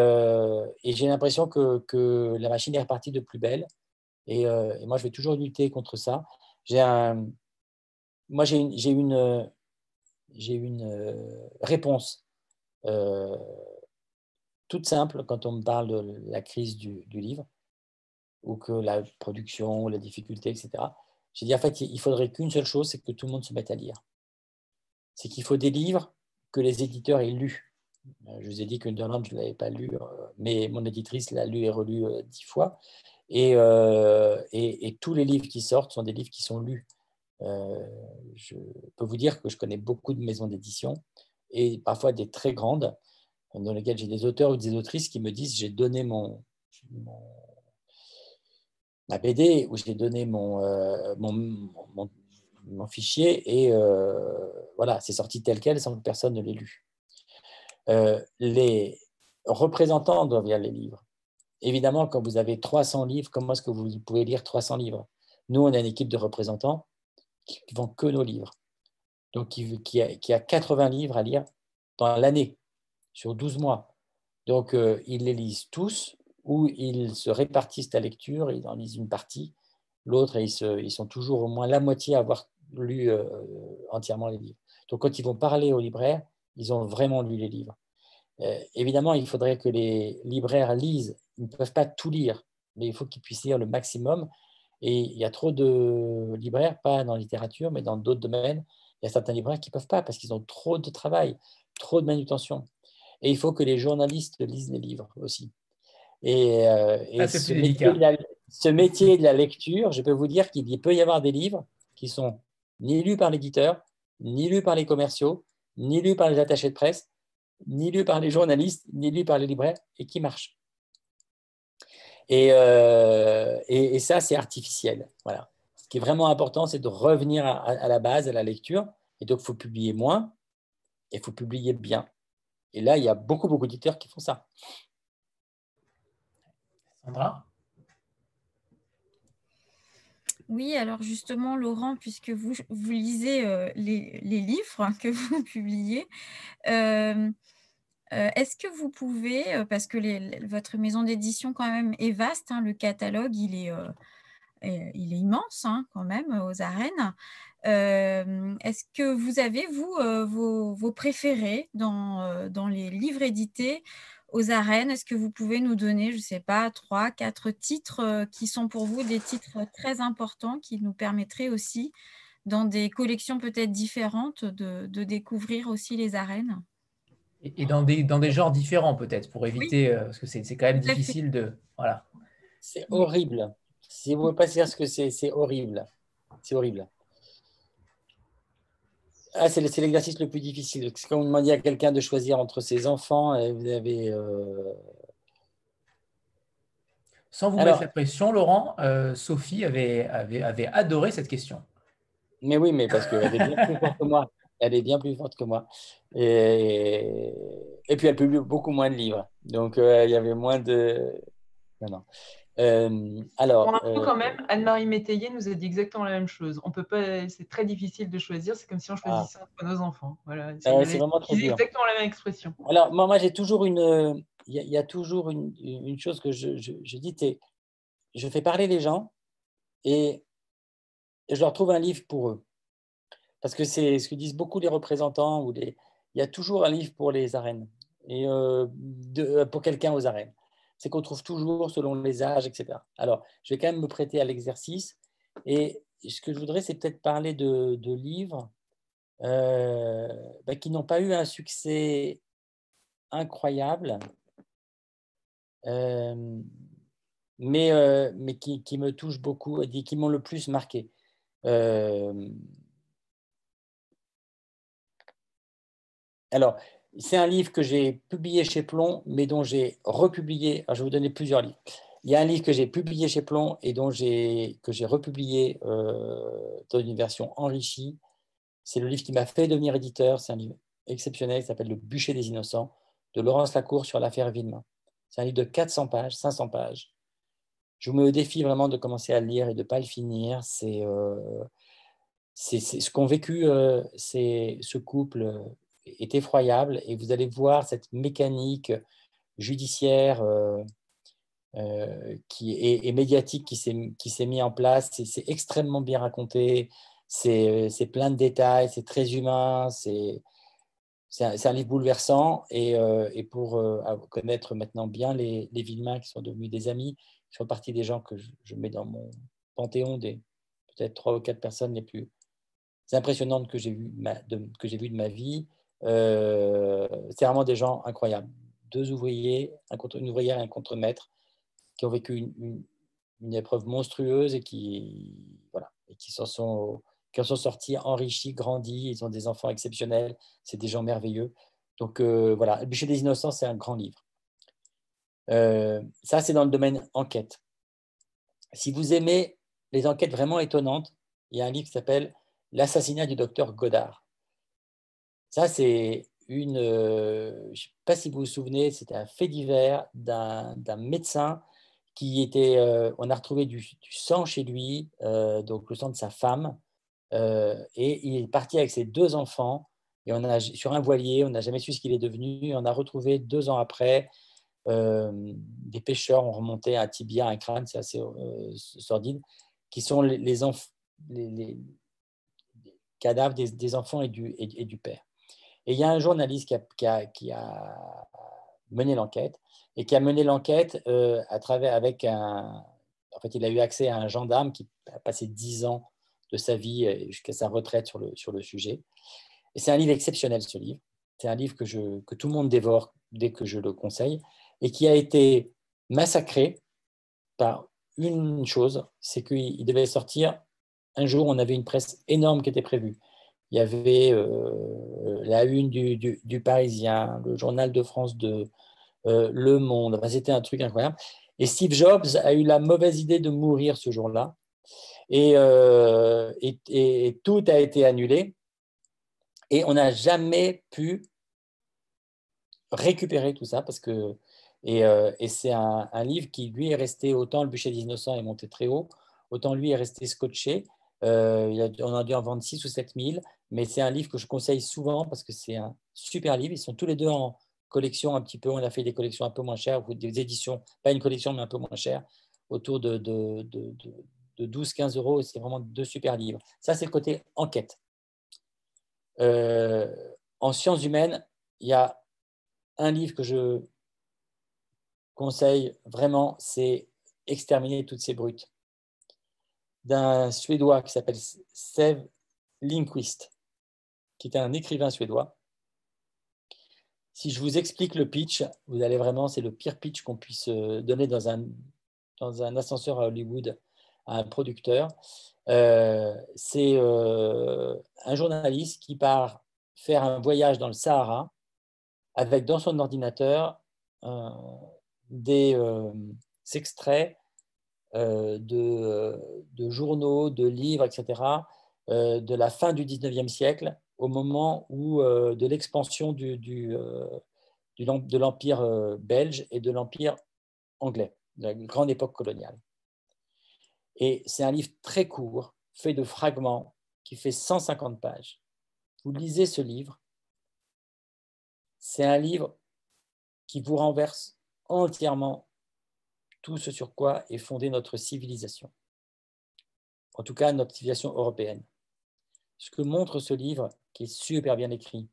j'ai l'impression que la machine est repartie de plus belle. Et moi, je vais toujours lutter contre ça. J'ai une réponse toute simple quand on me parle de la crise du livre, ou que la production, la difficulté, etc. J'ai dit, en fait, il faudrait qu'une seule chose, c'est que tout le monde se mette à lire. C'est qu'il faut des livres que les éditeurs aient lus. Je vous ai dit qu'Underland, je ne l'avais pas lu, mais mon éditrice l'a lu et relu 10 fois. Et tous les livres qui sortent sont des livres qui sont lus. Je peux vous dire que je connais beaucoup de maisons d'édition, et parfois des très grandes, dans lesquelles j'ai des auteurs ou des autrices qui me disent, j'ai donné ma BD, où j'ai donné mon mon fichier et voilà, c'est sorti tel quel sans que personne ne l'ait lu. Les représentants doivent lire les livres. Évidemment, quand vous avez 300 livres, comment est-ce que vous pouvez lire 300 livres? Nous, on a une équipe de représentants qui ne vend que nos livres. Donc, qui a 80 livres à lire dans l'année, sur 12 mois. Donc, ils les lisent tous, ou ils se répartissent la lecture, ils en lisent une partie, l'autre, et ils sont toujours au moins la moitié à avoir lu entièrement les livres. Donc, quand ils vont parler aux libraires, ils ont vraiment lu les livres. Évidemment, il faudrait que les libraires lisent. Ils ne peuvent pas tout lire, mais il faut qu'ils puissent lire le maximum. Et il y a trop de libraires, pas dans la littérature, mais dans d'autres domaines. Il y a certains libraires qui ne peuvent pas parce qu'ils ont trop de travail, trop de manutention. Et il faut que les journalistes lisent les livres aussi. Et c'est plus délicat. Ce métier de la lecture, je peux vous dire qu'il peut y avoir des livres qui sont ni lus par l'éditeur, ni lus par les commerciaux, ni lus par les attachés de presse, ni lus par les journalistes, ni lus par les libraires, et qui marchent. Et ça, c'est artificiel. Voilà. Ce qui est vraiment important, c'est de revenir à la base, à la lecture. Et donc, il faut publier moins et il faut publier bien. Et là, il y a beaucoup d'éditeurs qui font ça. Sandra? Oui, alors justement, Laurent, puisque vous lisez les livres que vous publiez, est-ce que vous pouvez, parce que votre maison d'édition quand même est vaste, hein, le catalogue, il est immense hein, quand même aux arènes. Est-ce que vous avez, vous, vos préférés dans les livres édités aux arènes? Est-ce que vous pouvez nous donner, je ne sais pas, 3, 4 titres qui sont pour vous des titres très importants qui nous permettraient aussi, dans des collections peut-être différentes, de découvrir aussi les arènes? Et dans des genres différents peut-être, pour éviter, Oui, parce que c'est quand même difficile de... Voilà. C'est horrible. Si vous ne pouvez pas dire ce que c'est horrible. C'est horrible. Ah, c'est l'exercice le plus difficile. C'est quand vous demandez à quelqu'un de choisir entre ses enfants, et vous avez... Sans vous mettre la pression, Laurent, Sophie avait adoré cette question. Mais oui, mais parce qu'elle est bien plus forte que moi. Elle est bien plus forte que moi. Et puis, elle publie beaucoup moins de livres. Donc, il y avait moins de... Non. Pour info, quand même, Anne-Marie Métayer nous a dit exactement la même chose. On peut pas, c'est très difficile de choisir. C'est comme si on choisissait entre nos enfants. Voilà. C'est vraiment très dur. Exactement la même expression. Alors, moi j'ai toujours il y a toujours une chose que je dis, c'est je fais parler les gens et je leur trouve un livre pour eux. Parce que c'est ce que disent beaucoup les représentants. Il y a toujours un livre pour les arènes et pour quelqu'un aux arènes. C'est qu'on trouve toujours selon les âges, etc. Alors, je vais quand même me prêter à l'exercice. Et ce que je voudrais, c'est peut-être parler de livres qui n'ont pas eu un succès incroyable, mais qui me touchent beaucoup et qui m'ont le plus marqué. Alors, c'est un livre que j'ai publié chez Plon, mais dont j'ai republié. Alors, je vais vous donner plusieurs livres. Il y a un livre que j'ai publié chez Plon et que j'ai republié dans une version enrichie. C'est le livre qui m'a fait devenir éditeur. C'est un livre exceptionnel qui s'appelle Le bûcher des innocents de Laurence Lacour sur l'affaire Villemain. C'est un livre de 400 pages, 500 pages. Je me défie vraiment de commencer à le lire et de ne pas le finir. C'est ce qu'ont vécu ce couple est effroyable et vous allez voir cette mécanique judiciaire et médiatique qui s'est mis en place. C'est extrêmement bien raconté, c'est plein de détails, c'est très humain, c'est un livre bouleversant et pour connaître maintenant bien les Villemain qui sont devenus des amis, qui font partie des gens que je mets dans mon panthéon des peut-être 3 ou 4 personnes les plus impressionnantes que j'ai vues de ma vie. C'est vraiment des gens incroyables. 2 ouvriers, une ouvrière et un contremaître qui ont vécu une épreuve monstrueuse et qui en sont sortis enrichis, grandis. Ils ont des enfants exceptionnels. C'est des gens merveilleux. Donc voilà, Le bûcher des innocents, c'est un grand livre. Ça, c'est dans le domaine enquête. Si vous aimez les enquêtes vraiment étonnantes, il y a un livre qui s'appelle l'assassinat du docteur Godard. Ça, c'est je ne sais pas si vous vous souvenez, c'était un fait divers d'un médecin qui était, on a retrouvé du sang chez lui, donc le sang de sa femme, et il est parti avec ses 2 enfants, et sur un voilier, on n'a jamais su ce qu'il est devenu, et on a retrouvé 2 ans après, des pêcheurs ont remonté un tibia, un crâne, c'est assez sordide, qui sont les cadavres des enfants et du père. Et il y a un journaliste qui a mené l'enquête, et qui a mené l'enquête à travers avec en fait, il a eu accès à un gendarme qui a passé 10 ans de sa vie jusqu'à sa retraite sur le sujet. Et c'est un livre exceptionnel, ce livre. C'est un livre que tout le monde dévore dès que je le conseille, et qui a été massacré par une chose, c'est qu'il devait sortir un jour. On avait une presse énorme qui était prévue. Il y avait la une du Parisien, le journal de France 2, Le Monde. Enfin, c'était un truc incroyable. Et Steve Jobs a eu la mauvaise idée de mourir ce jour-là. Et tout a été annulé. Et on n'a jamais pu récupérer tout ça parce que et c'est un livre qui, lui, est resté, autant Le bûcher des innocents est monté très haut, autant lui est resté scotché. On a dû en vendre 6 ou 7 000, mais c'est un livre que je conseille souvent parce que c'est un super livre. Ils sont tous les deux en collection un petit peu. On a fait des collections un peu moins chères, ou des éditions, pas une collection, mais un peu moins chères, autour de 12-15 euros. Et c'est vraiment 2 super livres. Ça, c'est le côté enquête. En sciences humaines, il y a un livre que je conseille vraiment, c'est Exterminer toutes ces brutes, d'un Suédois qui s'appelle Sev Lindquist, qui est un écrivain suédois. Si je vous explique le pitch, vous allez vraiment, c'est le pire pitch qu'on puisse donner dans un ascenseur à Hollywood à un producteur. C'est un journaliste qui part faire un voyage dans le Sahara avec dans son ordinateur des extraits de journaux, de livres, etc., de la fin du 19e siècle, au moment où, de l'expansion de l'Empire belge et de l'Empire anglais, de la grande époque coloniale. Et c'est un livre très court, fait de fragments, qui fait 150 pages. Vous lisez ce livre, c'est un livre qui vous renverse entièrement tout ce sur quoi est fondée notre civilisation. En tout cas, notre civilisation européenne. Ce que montre ce livre, qui est super bien écrit,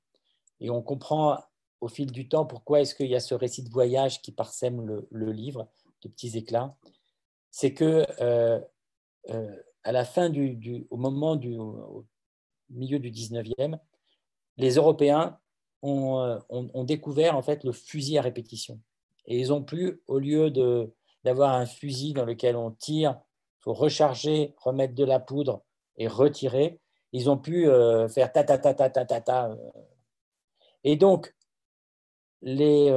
et on comprend au fil du temps pourquoi est-ce qu'il y a ce récit de voyage qui parsème le livre, de petits éclats, c'est que à la fin au milieu du 19e, les Européens ont découvert en fait le fusil à répétition. Et ils ont pu, au lieu d'avoir un fusil dans lequel on tire, il faut recharger, remettre de la poudre et retirer, ils ont pu faire ta. Et donc, les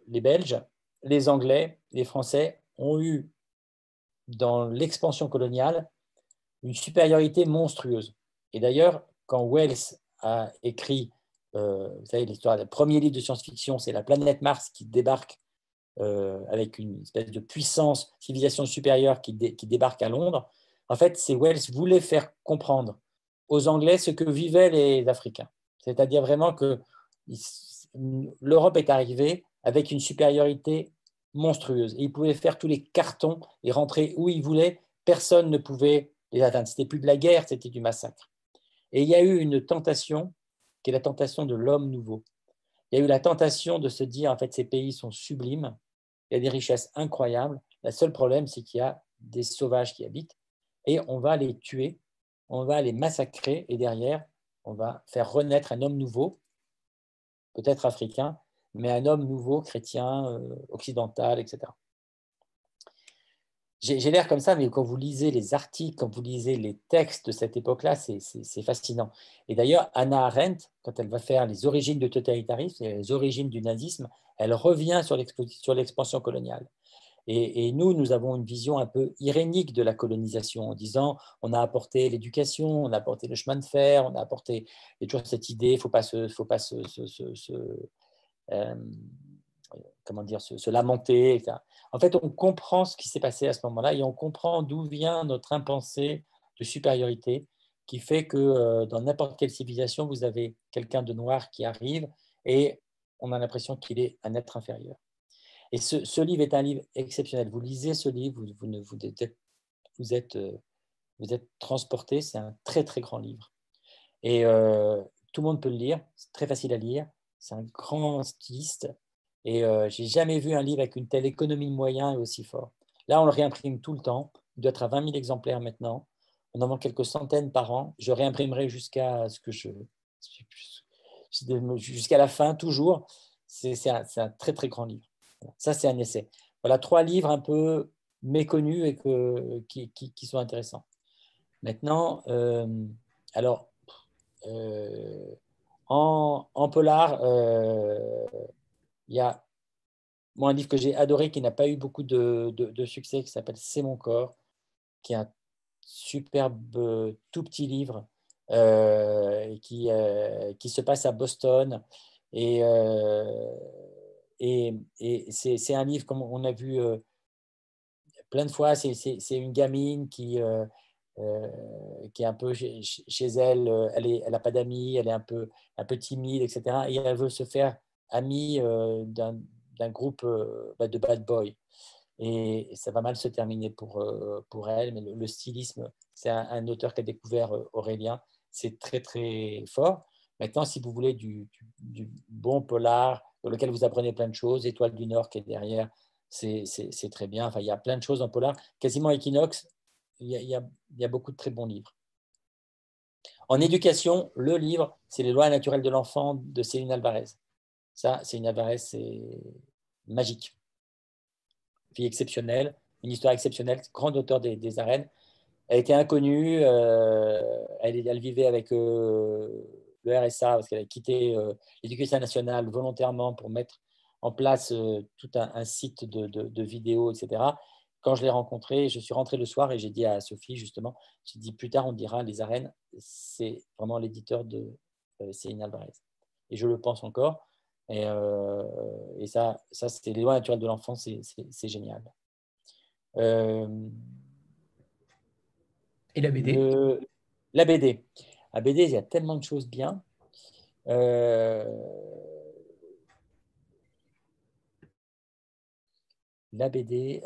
Belges, les Anglais, les Français ont eu, dans l'expansion coloniale, une supériorité monstrueuse. Et d'ailleurs, quand Wells a écrit, vous savez, l'histoire, le premier livre de science-fiction, c'est la planète Mars qui débarque avec une espèce de puissance, civilisation supérieure qui débarque à Londres. En fait, c'est Wells voulait faire comprendre aux Anglais ce que vivaient les Africains. C'est-à-dire vraiment que l'Europe est arrivée avec une supériorité monstrueuse. Et ils pouvaient faire tous les cartons et rentrer où ils voulaient. Personne ne pouvait les atteindre. C'était plus de la guerre, c'était du massacre. Et il y a eu une tentation, qui est la tentation de l'homme nouveau. Il y a eu la tentation de se dire, en fait, ces pays sont sublimes, il y a des richesses incroyables. Le seul problème, c'est qu'il y a des sauvages qui habitent et on va les tuer, on va les massacrer et derrière, on va faire renaître un homme nouveau, peut-être africain, mais un homme nouveau, chrétien, occidental, etc. J'ai l'air comme ça, mais quand vous lisez les articles, quand vous lisez les textes de cette époque-là, c'est fascinant. Et d'ailleurs, Hannah Arendt, quand elle va faire les origines du totalitarisme, les origines du nazisme, elle revient sur l'expansion coloniale. Et nous, nous avons une vision un peu irénique de la colonisation, en disant on a apporté l'éducation, on a apporté le chemin de fer, on a apporté, il y a toujours cette idée, il ne faut pas se lamenter, etc. En fait, on comprend ce qui s'est passé à ce moment-là et on comprend d'où vient notre impensée de supériorité qui fait que dans n'importe quelle civilisation, vous avez quelqu'un de noir qui arrive et on a l'impression qu'il est un être inférieur. Et ce livre est un livre exceptionnel. Vous lisez ce livre, vous êtes transporté. C'est un très, très grand livre. Et tout le monde peut le lire. C'est très facile à lire. C'est un grand styliste. Et je n'ai jamais vu un livre avec une telle économie de moyens et aussi fort. Là, on le réimprime tout le temps. Il doit être à 20 000 exemplaires maintenant. On en vend quelques centaines par an. Je réimprimerai jusqu'à ce que jusqu'à la fin, toujours. C'est un très, très grand livre. Ça, c'est un essai. Voilà 3 livres un peu méconnus et qui sont intéressants. Maintenant, alors, en polar, il y a un livre que j'ai adoré qui n'a pas eu beaucoup de succès, qui s'appelle « C'est mon corps », qui est un superbe tout petit livre qui se passe à Boston. Et c'est un livre, comme on a vu plein de fois, c'est une gamine qui est un peu chez elle, elle n'a pas d'amis, elle est un peu timide, etc. Et elle veut se faire amie d'un groupe de bad boys. Et ça va mal se terminer pour elle, mais le stylisme, c'est un auteur qui a découvert Aurélien, c'est très très fort. Maintenant, si vous voulez du bon polar, dans lequel vous apprenez plein de choses, Étoile du Nord qui est derrière, c'est très bien. Enfin, il y a plein de choses en polar. Quasiment Equinox, il y a beaucoup de très bons livres. En éducation, le livre, c'est Les lois naturelles de l'enfant de Céline Alvarez. Ça, Céline Alvarez, c'est magique. Fille exceptionnelle, une histoire exceptionnelle, grande auteure des arènes. Elle était inconnue, elle vivait avec le RSA parce qu'elle a quitté l'éducation nationale volontairement pour mettre en place tout un site de vidéos, etc. Quand je l'ai rencontrée, je suis rentré le soir et j'ai dit à Sophie, justement, j'ai dit plus tard, on dira les arènes, c'est vraiment l'éditeur de Céline Alvarez. Et je le pense encore. Et ça c'était les lois naturelles de l'enfant, c'est génial. Et la BD La BD. La BD, il y a tellement de choses bien. La BD.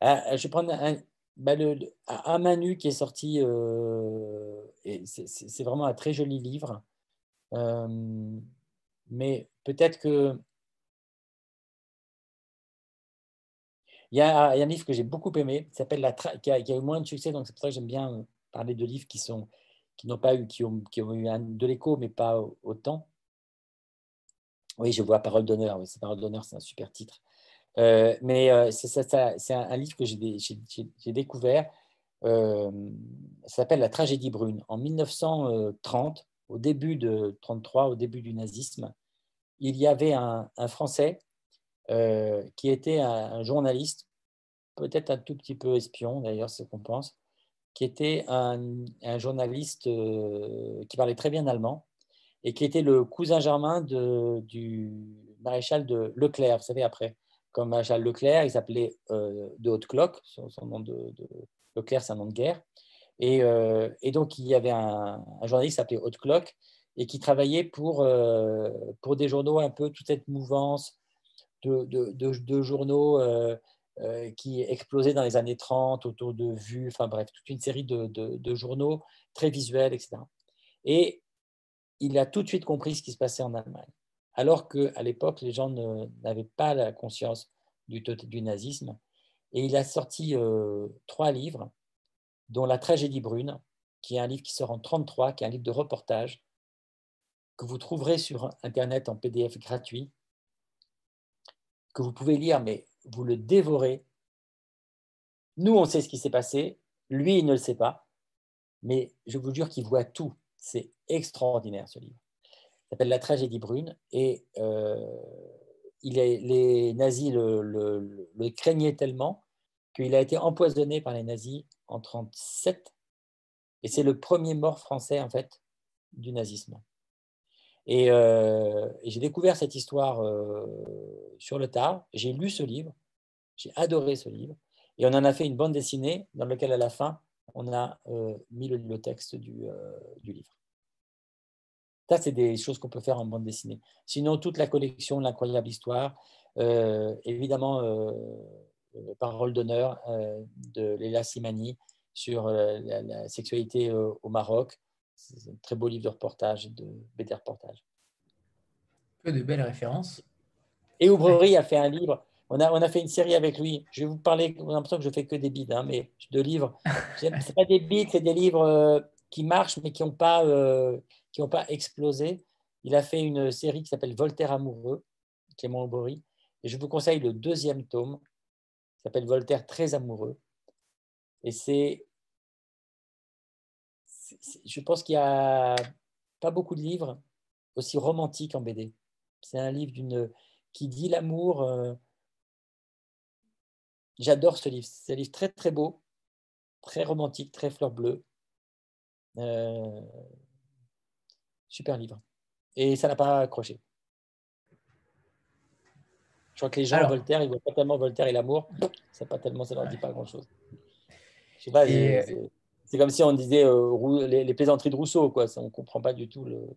Je vais prendre un Manu qui est sorti. C'est vraiment un très joli livre. Mais peut-être que. Il y a un livre que j'ai beaucoup aimé, qui s'appelle qui a eu moins de succès, donc c'est pour ça que j'aime bien parler de livres qui n'ont pas eu, qui ont eu de l'écho, mais pas autant. Oui, je vois Parole d'honneur. Oui, c'est Parole d'honneur, c'est un super titre. Mais c'est un livre que j'ai découvert. Ça s'appelle La tragédie brune. En 1930, au début de 33, au début du nazisme, il y avait un Français qui était un journaliste, peut-être un tout petit peu espion, d'ailleurs, c'est ce qu'on pense, qui était un journaliste qui parlait très bien allemand et qui était le cousin germain du maréchal de Leclerc. Vous savez, après, comme maréchal Leclerc, il s'appelait de Haute-Cloque, son nom de Leclerc, c'est un nom de guerre. Et donc, il y avait un journaliste qui s'appelait Haute-Cloque et qui travaillait pour des journaux un peu toute cette mouvance de journaux qui explosaient dans les années 30 autour de Vue, enfin bref, toute une série de journaux très visuels, etc. Et il a tout de suite compris ce qui se passait en Allemagne. Alors qu'à l'époque, les gens n'avaient pas la conscience du nazisme. Et il a sorti 3 livres, dont La tragédie brune, qui est un livre qui sort en 1933, qui est un livre de reportage, que vous trouverez sur Internet en PDF gratuit, que vous pouvez lire, mais vous le dévorez. Nous, on sait ce qui s'est passé. Lui, il ne le sait pas. Mais je vous jure qu'il voit tout. C'est extraordinaire, ce livre. Il s'appelle La tragédie brune. Et les nazis le craignaient tellement qu'il a été empoisonné par les nazis en 1937. Et c'est le premier mort français, en fait, du nazisme. Et j'ai découvert cette histoire sur le tard. J'ai lu ce livre. J'ai adoré ce livre. Et on en a fait une bande dessinée dans laquelle, à la fin, on a mis le texte du livre. Ça, c'est des choses qu'on peut faire en bande dessinée. Sinon, toute la collection L'incroyable histoire, évidemment, Parole d'honneur de Léla Slimani sur la sexualité au Maroc. C'est un très beau livre de reportage, de BD reportage. Que de belles références. Et Oubrerie a fait un livre. On a fait une série avec lui. Je vais vous parler, j'ai l'impression que je fais que des bides, hein, mais de livres. Ce n'est pas des bides, c'est des livres qui marchent, mais qui n'ont pas explosé. Il a fait une série qui s'appelle Voltaire amoureux, Clément Oubrerie. Et je vous conseille le 2e tome, qui s'appelle Voltaire très amoureux. Et je pense qu'il n'y a pas beaucoup de livres aussi romantiques en BD. C'est un livre qui dit l'amour. J'adore ce livre. C'est un livre très, très beau, très romantique, très fleur bleue. Super livre. Et ça n'a pas accroché. Je crois que les gens, Voltaire, ils ne voient pas tellement Voltaire et l'amour. Ça ne leur dit pas grand-chose. Je sais pas, c'est comme si on disait les plaisanteries de Rousseau, quoi. On ne comprend pas du tout le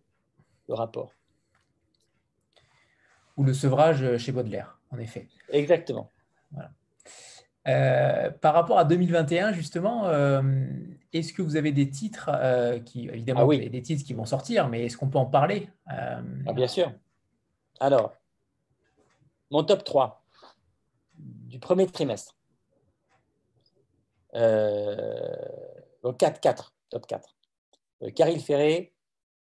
rapport. Ou le sevrage chez Baudelaire, en effet. Exactement. Voilà. Par rapport à 2021, justement, est-ce que vous avez des titres qui, évidemment, vous avez des titres qui vont sortir, mais est-ce qu'on peut en parler bien sûr. Alors, mon top 3 du premier trimestre. Donc 4, top 4. Caril Ferré,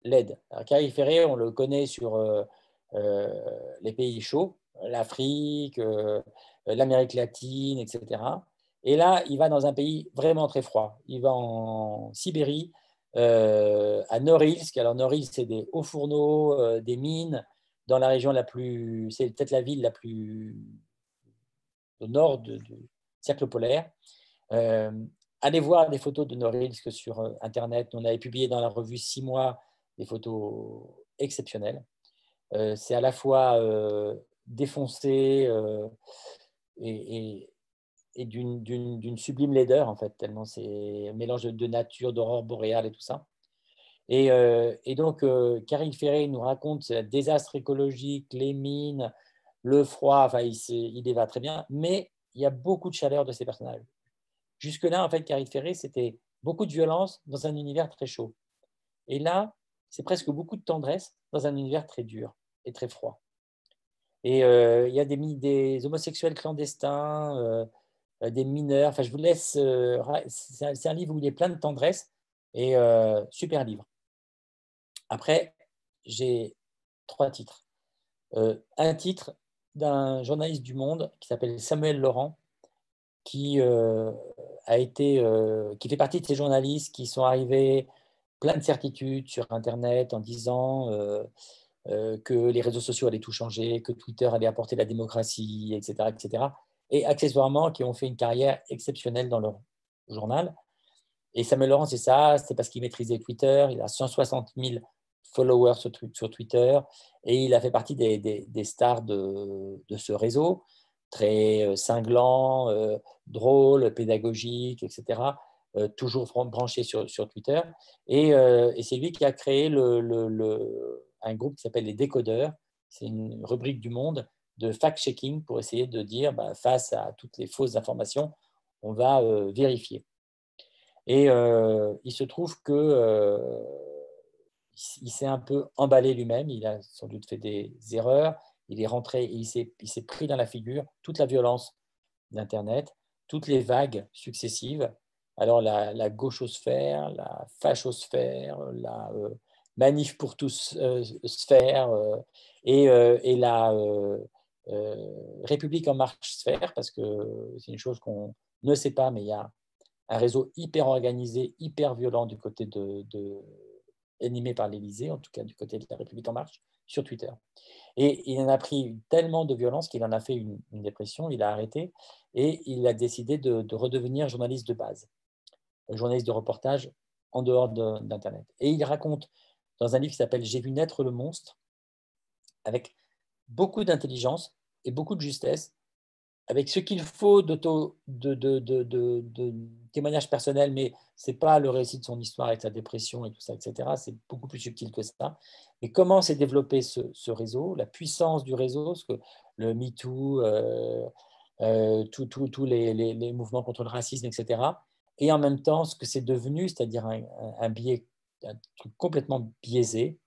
LED. Alors, Caril Ferré, on le connaît sur les pays chauds, l'Afrique, l'Amérique latine, etc. Et là, il va dans un pays vraiment très froid. Il va en Sibérie, à Norilsk. Alors, Norilsk, c'est des hauts fourneaux, des mines, dans la région c'est peut-être la ville la plus au nord du cercle polaire. Allez voir des photos de Norilsk sur Internet. On avait publié dans la revue 6 mois des photos exceptionnelles. C'est à la fois défoncé et d'une sublime laideur, en fait, tellement c'est un mélange de nature, d'aurore boréale et tout ça. Et donc, Caril Ferré nous raconte ce désastre écologique, les mines, le froid, enfin, il y va très bien, mais il y a beaucoup de chaleur de ces personnages. Jusque-là, en fait, Caril Ferré, c'était beaucoup de violence dans un univers très chaud. Et là, c'est presque beaucoup de tendresse dans un univers très dur et très froid. Et il y a des homosexuels clandestins, des mineurs. Enfin, je vous laisse. C'est un livre où il est plein de tendresse et super livre. Après, j'ai 3 titres. Un titre d'un journaliste du Monde qui s'appelle Samuel Laurent, qui fait partie de ces journalistes qui sont arrivés plein de certitudes sur Internet en disant que les réseaux sociaux allaient tout changer, que Twitter allait apporter la démocratie, etc., etc. Et accessoirement, qui ont fait une carrière exceptionnelle dans leur journal. Et Samuel Laurent, c'est ça, c'est parce qu'il maîtrisait Twitter. Il a 160 000 followers sur Twitter et il a fait partie des stars de ce réseau, très cinglant, drôle, pédagogique, etc., toujours branché sur Twitter. Et c'est lui qui a créé un groupe qui s'appelle les Décodeurs. C'est une rubrique du Monde de fact-checking pour essayer de dire, face à toutes les fausses informations, on va vérifier. Et il se trouve que il s'est un peu emballé lui-même, il a sans doute fait des erreurs, il est rentré et il s'est pris dans la figure toute la violence d'Internet, toutes les vagues successives. Alors la gauchosphère, la fachosphère, la manif pour tous sphère et la République en marche sphère, parce que c'est une chose qu'on ne sait pas, mais il y a un réseau hyper organisé, hyper violent du côté animé par l'Élysée, en tout cas du côté de la République en marche, sur Twitter. Et il en a pris tellement de violence qu'il en a fait une dépression, il a arrêté et il a décidé de redevenir journaliste de base, journaliste de reportage en dehors d'Internet. Et il raconte dans un livre qui s'appelle « J'ai vu naître le monstre », avec beaucoup d'intelligence et beaucoup de justesse, avec ce qu'il faut de témoignages personnels, mais ce n'est pas le récit de son histoire avec sa dépression et tout ça, etc. C'est beaucoup plus subtil que ça. Mais comment s'est développé ce réseau, la puissance du réseau, parce que le MeToo, tous les mouvements contre le racisme, etc. Et en même temps, ce que c'est devenu, c'est-à-dire un truc complètement biaisé,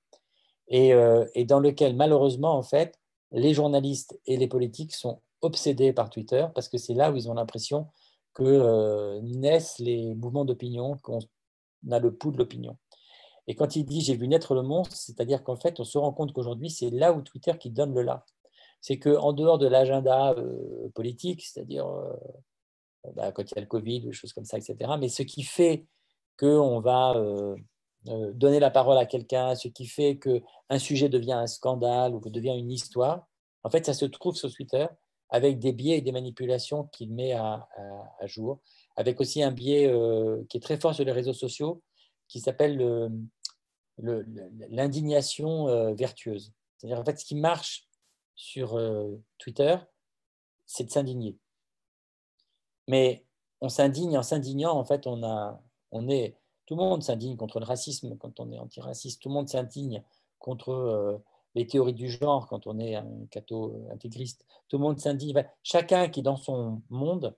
et dans lequel, malheureusement, en fait, les journalistes et les politiques sont obsédés par Twitter parce que c'est là où ils ont l'impression que naissent les mouvements d'opinion, qu'on a le pouls de l'opinion. Et quand il dit « j'ai vu naître le monstre », c'est-à-dire qu'en fait, on se rend compte qu'aujourd'hui, c'est là où Twitter qui donne le là. C'est qu'en dehors de l'agenda politique, c'est-à-dire quand il y a le Covid, des choses comme ça, etc., mais ce qui fait qu'on va donner la parole à quelqu'un, ce qui fait qu'un sujet devient un scandale ou devient une histoire, en fait, ça se trouve sur Twitter avec des biais et des manipulations qu'il met à jour, avec aussi un biais qui est très fort sur les réseaux sociaux, qui s'appelle l'indignation vertueuse. C'est-à-dire, en fait, ce qui marche sur Twitter, c'est de s'indigner. Mais on s'indigne, en s'indignant, en fait, tout le monde s'indigne contre le racisme quand on est antiraciste, tout le monde s'indigne contre les théories du genre quand on est un catho intégriste, tout le monde s'indigne. Chacun qui, dans son monde,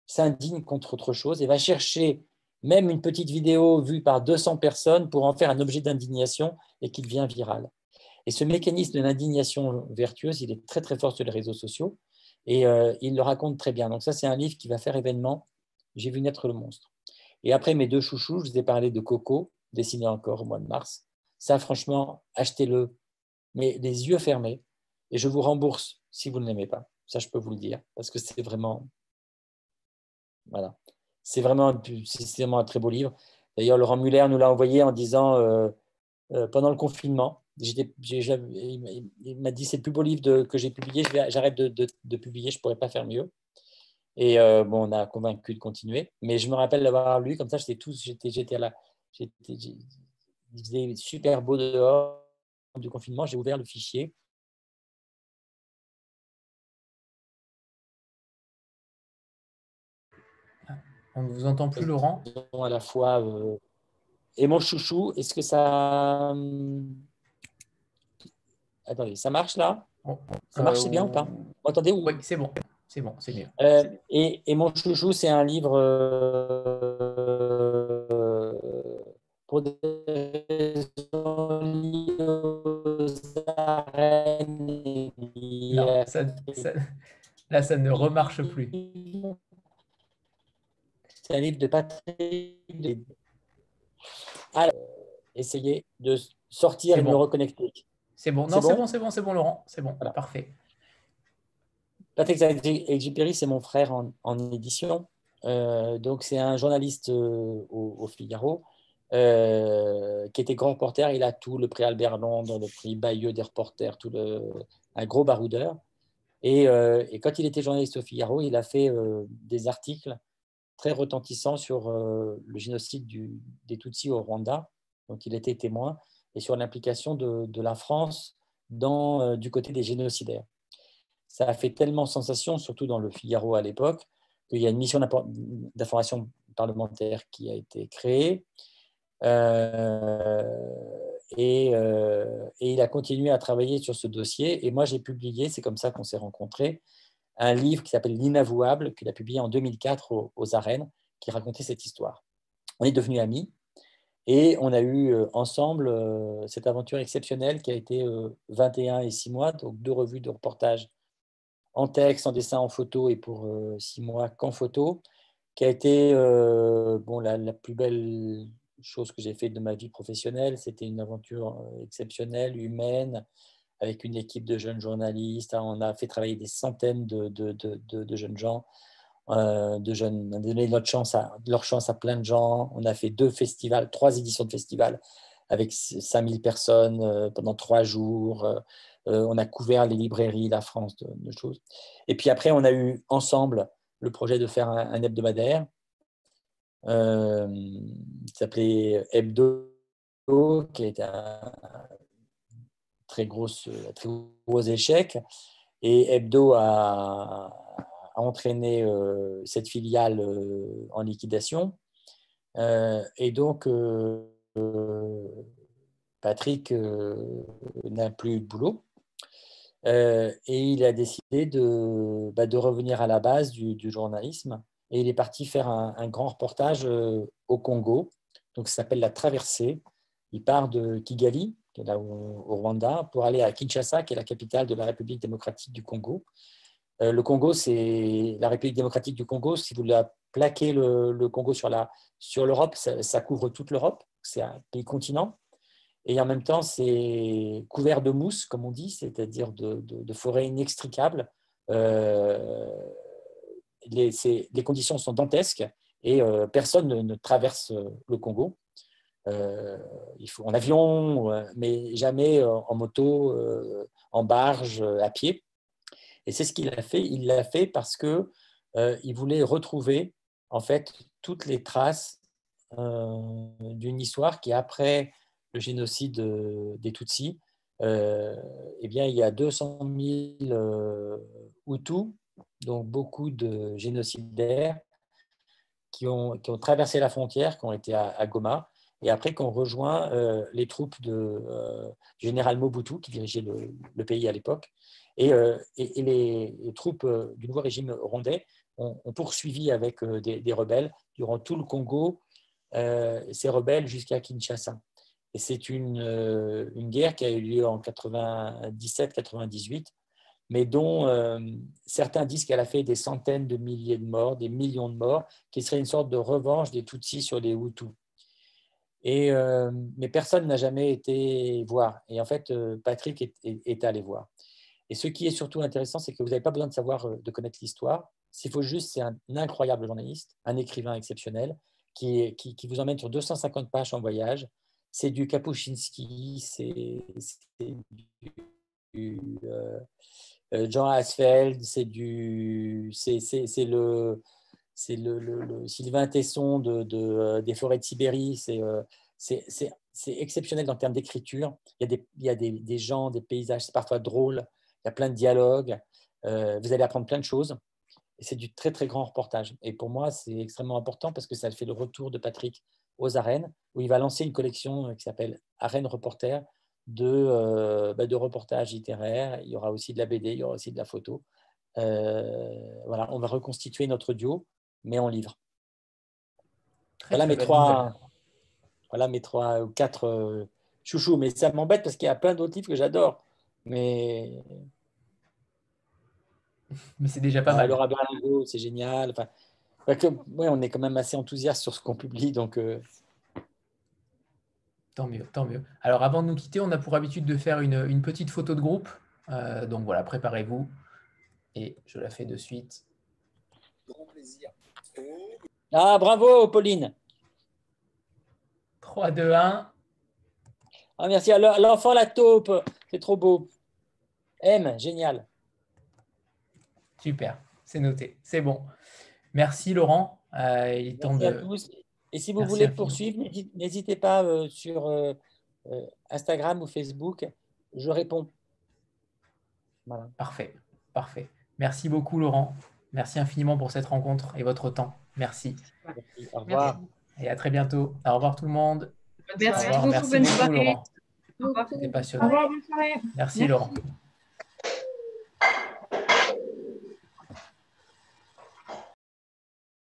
s'indigne contre autre chose et va chercher même une petite vidéo vue par 200 personnes pour en faire un objet d'indignation et qui devient viral. Et ce mécanisme de l'indignation vertueuse, il est très très fort sur les réseaux sociaux et il le raconte très bien. Donc ça, c'est un livre qui va faire événement. J'ai vu naître le monstre. Et après, mes deux chouchous, je vous ai parlé de Coco, dessiné encore au mois de mars. Ça, franchement, achetez-le, mais les yeux fermés, et je vous rembourse si vous ne l'aimez pas. Ça, je peux vous le dire, parce que c'est vraiment... Voilà. C'est vraiment un très beau livre. D'ailleurs, Laurent Muller nous l'a envoyé en disant, pendant le confinement, il m'a dit, c'est le plus beau livre que j'ai publié, j'arrête de publier, je ne pourrais pas faire mieux. Et bon, on a convaincu de continuer. Mais je me rappelle l'avoir lu, comme ça, j'étais là. Il faisait super beau dehors du confinement. J'ai ouvert le fichier. On ne vous entend plus, Laurent. À la fois. Et mon chouchou, est-ce que ça. Attendez, ça marche là? Ça marche, c'est bien ou pas? Vous m'entendez? Oui, c'est bon. C'est bon, c'est mieux. Et mon chouchou, c'est un livre pour des raisons liées aux arènes. Non, là, ça ne remarche plus. C'est un livre de Patrick. Alors, essayez de sortir et de me reconnecter. C'est bon. Non, c'est bon, Laurent. C'est bon, voilà. Parfait. Patrick Exupéry, c'est mon frère en édition. Donc, c'est un journaliste au Figaro qui était grand reporter. Il a tout, le prix Albert Londres, le prix Bayeux des reporters, un gros baroudeur. Et quand il était journaliste au Figaro, il a fait des articles très retentissants sur le génocide des Tutsis au Rwanda. Donc, il était témoin, et sur l'implication de la France du côté des génocidaires. Ça a fait tellement sensation, surtout dans le Figaro à l'époque, qu'il y a une mission d'information parlementaire qui a été créée. Et il a continué à travailler sur ce dossier. Et moi, j'ai publié, c'est comme ça qu'on s'est rencontrés, un livre qui s'appelle « L'inavouable » qu'il a publié en 2004 aux Arènes, qui racontait cette histoire. On est devenus amis et on a eu ensemble cette aventure exceptionnelle qui a été 21 et 6 mois, donc 2 revues de reportage en texte, en dessin, en photo et pour 6 mois qu'en photo, qui a été la plus belle chose que j'ai faite de ma vie professionnelle. C'était une aventure exceptionnelle, humaine, avec une équipe de jeunes journalistes. On a fait travailler des centaines de jeunes gens. On a donné leur chance à plein de gens. On a fait 3 éditions de festivals avec 5000 personnes pendant 3 jours. On a couvert les librairies, la France, de choses. Et puis après, on a eu ensemble le projet de faire un hebdomadaire qui s'appelait Hebdo, qui était un très gros échec. Et Hebdo a entraîné cette filiale en liquidation. Et donc, Patrick n'a plus de boulot. Et il a décidé de revenir à la base du journalisme. Et il est parti faire un grand reportage au Congo. Donc, ça s'appelle La Traversée. Il part de Kigali, qui est là au Rwanda, pour aller à Kinshasa, qui est la capitale de la République démocratique du Congo. Le Congo, c'est la République démocratique du Congo. Si vous la plaquez le Congo sur l'Europe, ça couvre toute l'Europe. C'est un pays continent. Et en même temps, c'est couvert de mousse, comme on dit, c'est-à-dire de forêts inextricables. Les conditions sont dantesques et personne ne traverse le Congo. Il faut en avion, mais jamais en moto, en barge, à pied. Et c'est ce qu'il a fait. Il l'a fait parce qu'il voulait retrouver en fait toutes les traces d'une histoire qui, après le génocide des Tutsis, eh bien, il y a 200 000 Hutus, donc beaucoup de génocidaires, qui ont traversé la frontière, qui ont été à Goma, et après qui ont rejoint les troupes du général Mobutu, qui dirigeait le pays à l'époque. Et les troupes du nouveau régime rwandais ont poursuivi avec des rebelles durant tout le Congo, ces rebelles jusqu'à Kinshasa. Et c'est une guerre qui a eu lieu en 97-98, mais dont certains disent qu'elle a fait des centaines de milliers de morts, des millions de morts, qui serait une sorte de revanche des Tutsis sur les Hutus. Mais personne n'a jamais été voir. Et en fait, Patrick est allé voir. Et ce qui est surtout intéressant, c'est que vous n'avez pas besoin de connaître l'histoire. S'il faut juste, c'est un incroyable journaliste, un écrivain exceptionnel, qui vous emmène sur 250 pages en voyage. C'est du Kapuscinski, c'est du Jean Asfeld, c'est le Sylvain Tesson des forêts de Sibérie. C'est exceptionnel en termes d'écriture. Il y a des gens, des paysages, c'est parfois drôle. Il y a plein de dialogues. Vous allez apprendre plein de choses. Et c'est du très, très grand reportage. Et pour moi, c'est extrêmement important parce que ça fait le retour de Patrick aux arènes, où il va lancer une collection qui s'appelle Arène Reporter de reportages littéraires. Il y aura aussi de la BD, il y aura aussi de la photo. Voilà, on va reconstituer notre duo, mais en livre. Voilà mes trois ou quatre chouchous. Mais ça m'embête parce qu'il y a plein d'autres livres que j'adore. Mais c'est déjà pas mal. Laura Berlingot, c'est génial. Enfin, on est quand même assez enthousiaste sur ce qu'on publie, donc. Tant mieux, tant mieux. Alors, avant de nous quitter, on a pour habitude de faire une petite photo de groupe. Donc voilà, préparez-vous. Et je la fais de suite. Grand plaisir. Ah, bravo, Pauline. 3, 2, 1. Ah, merci. L'enfant, la taupe. C'est trop beau. M, génial. Super, c'est noté. C'est bon. Merci, Laurent. Il est temps merci à tous. Et si vous voulez poursuivre, n'hésitez pas sur Instagram ou Facebook. Je réponds. Voilà. Parfait, parfait. Merci beaucoup, Laurent. Merci infiniment pour cette rencontre et votre temps. Merci. Merci. Au revoir. Merci. Et à très bientôt. Au revoir tout le monde. Merci beaucoup, Merci bonne beaucoup, soirée. Laurent. C'était passionnant. Merci, Laurent.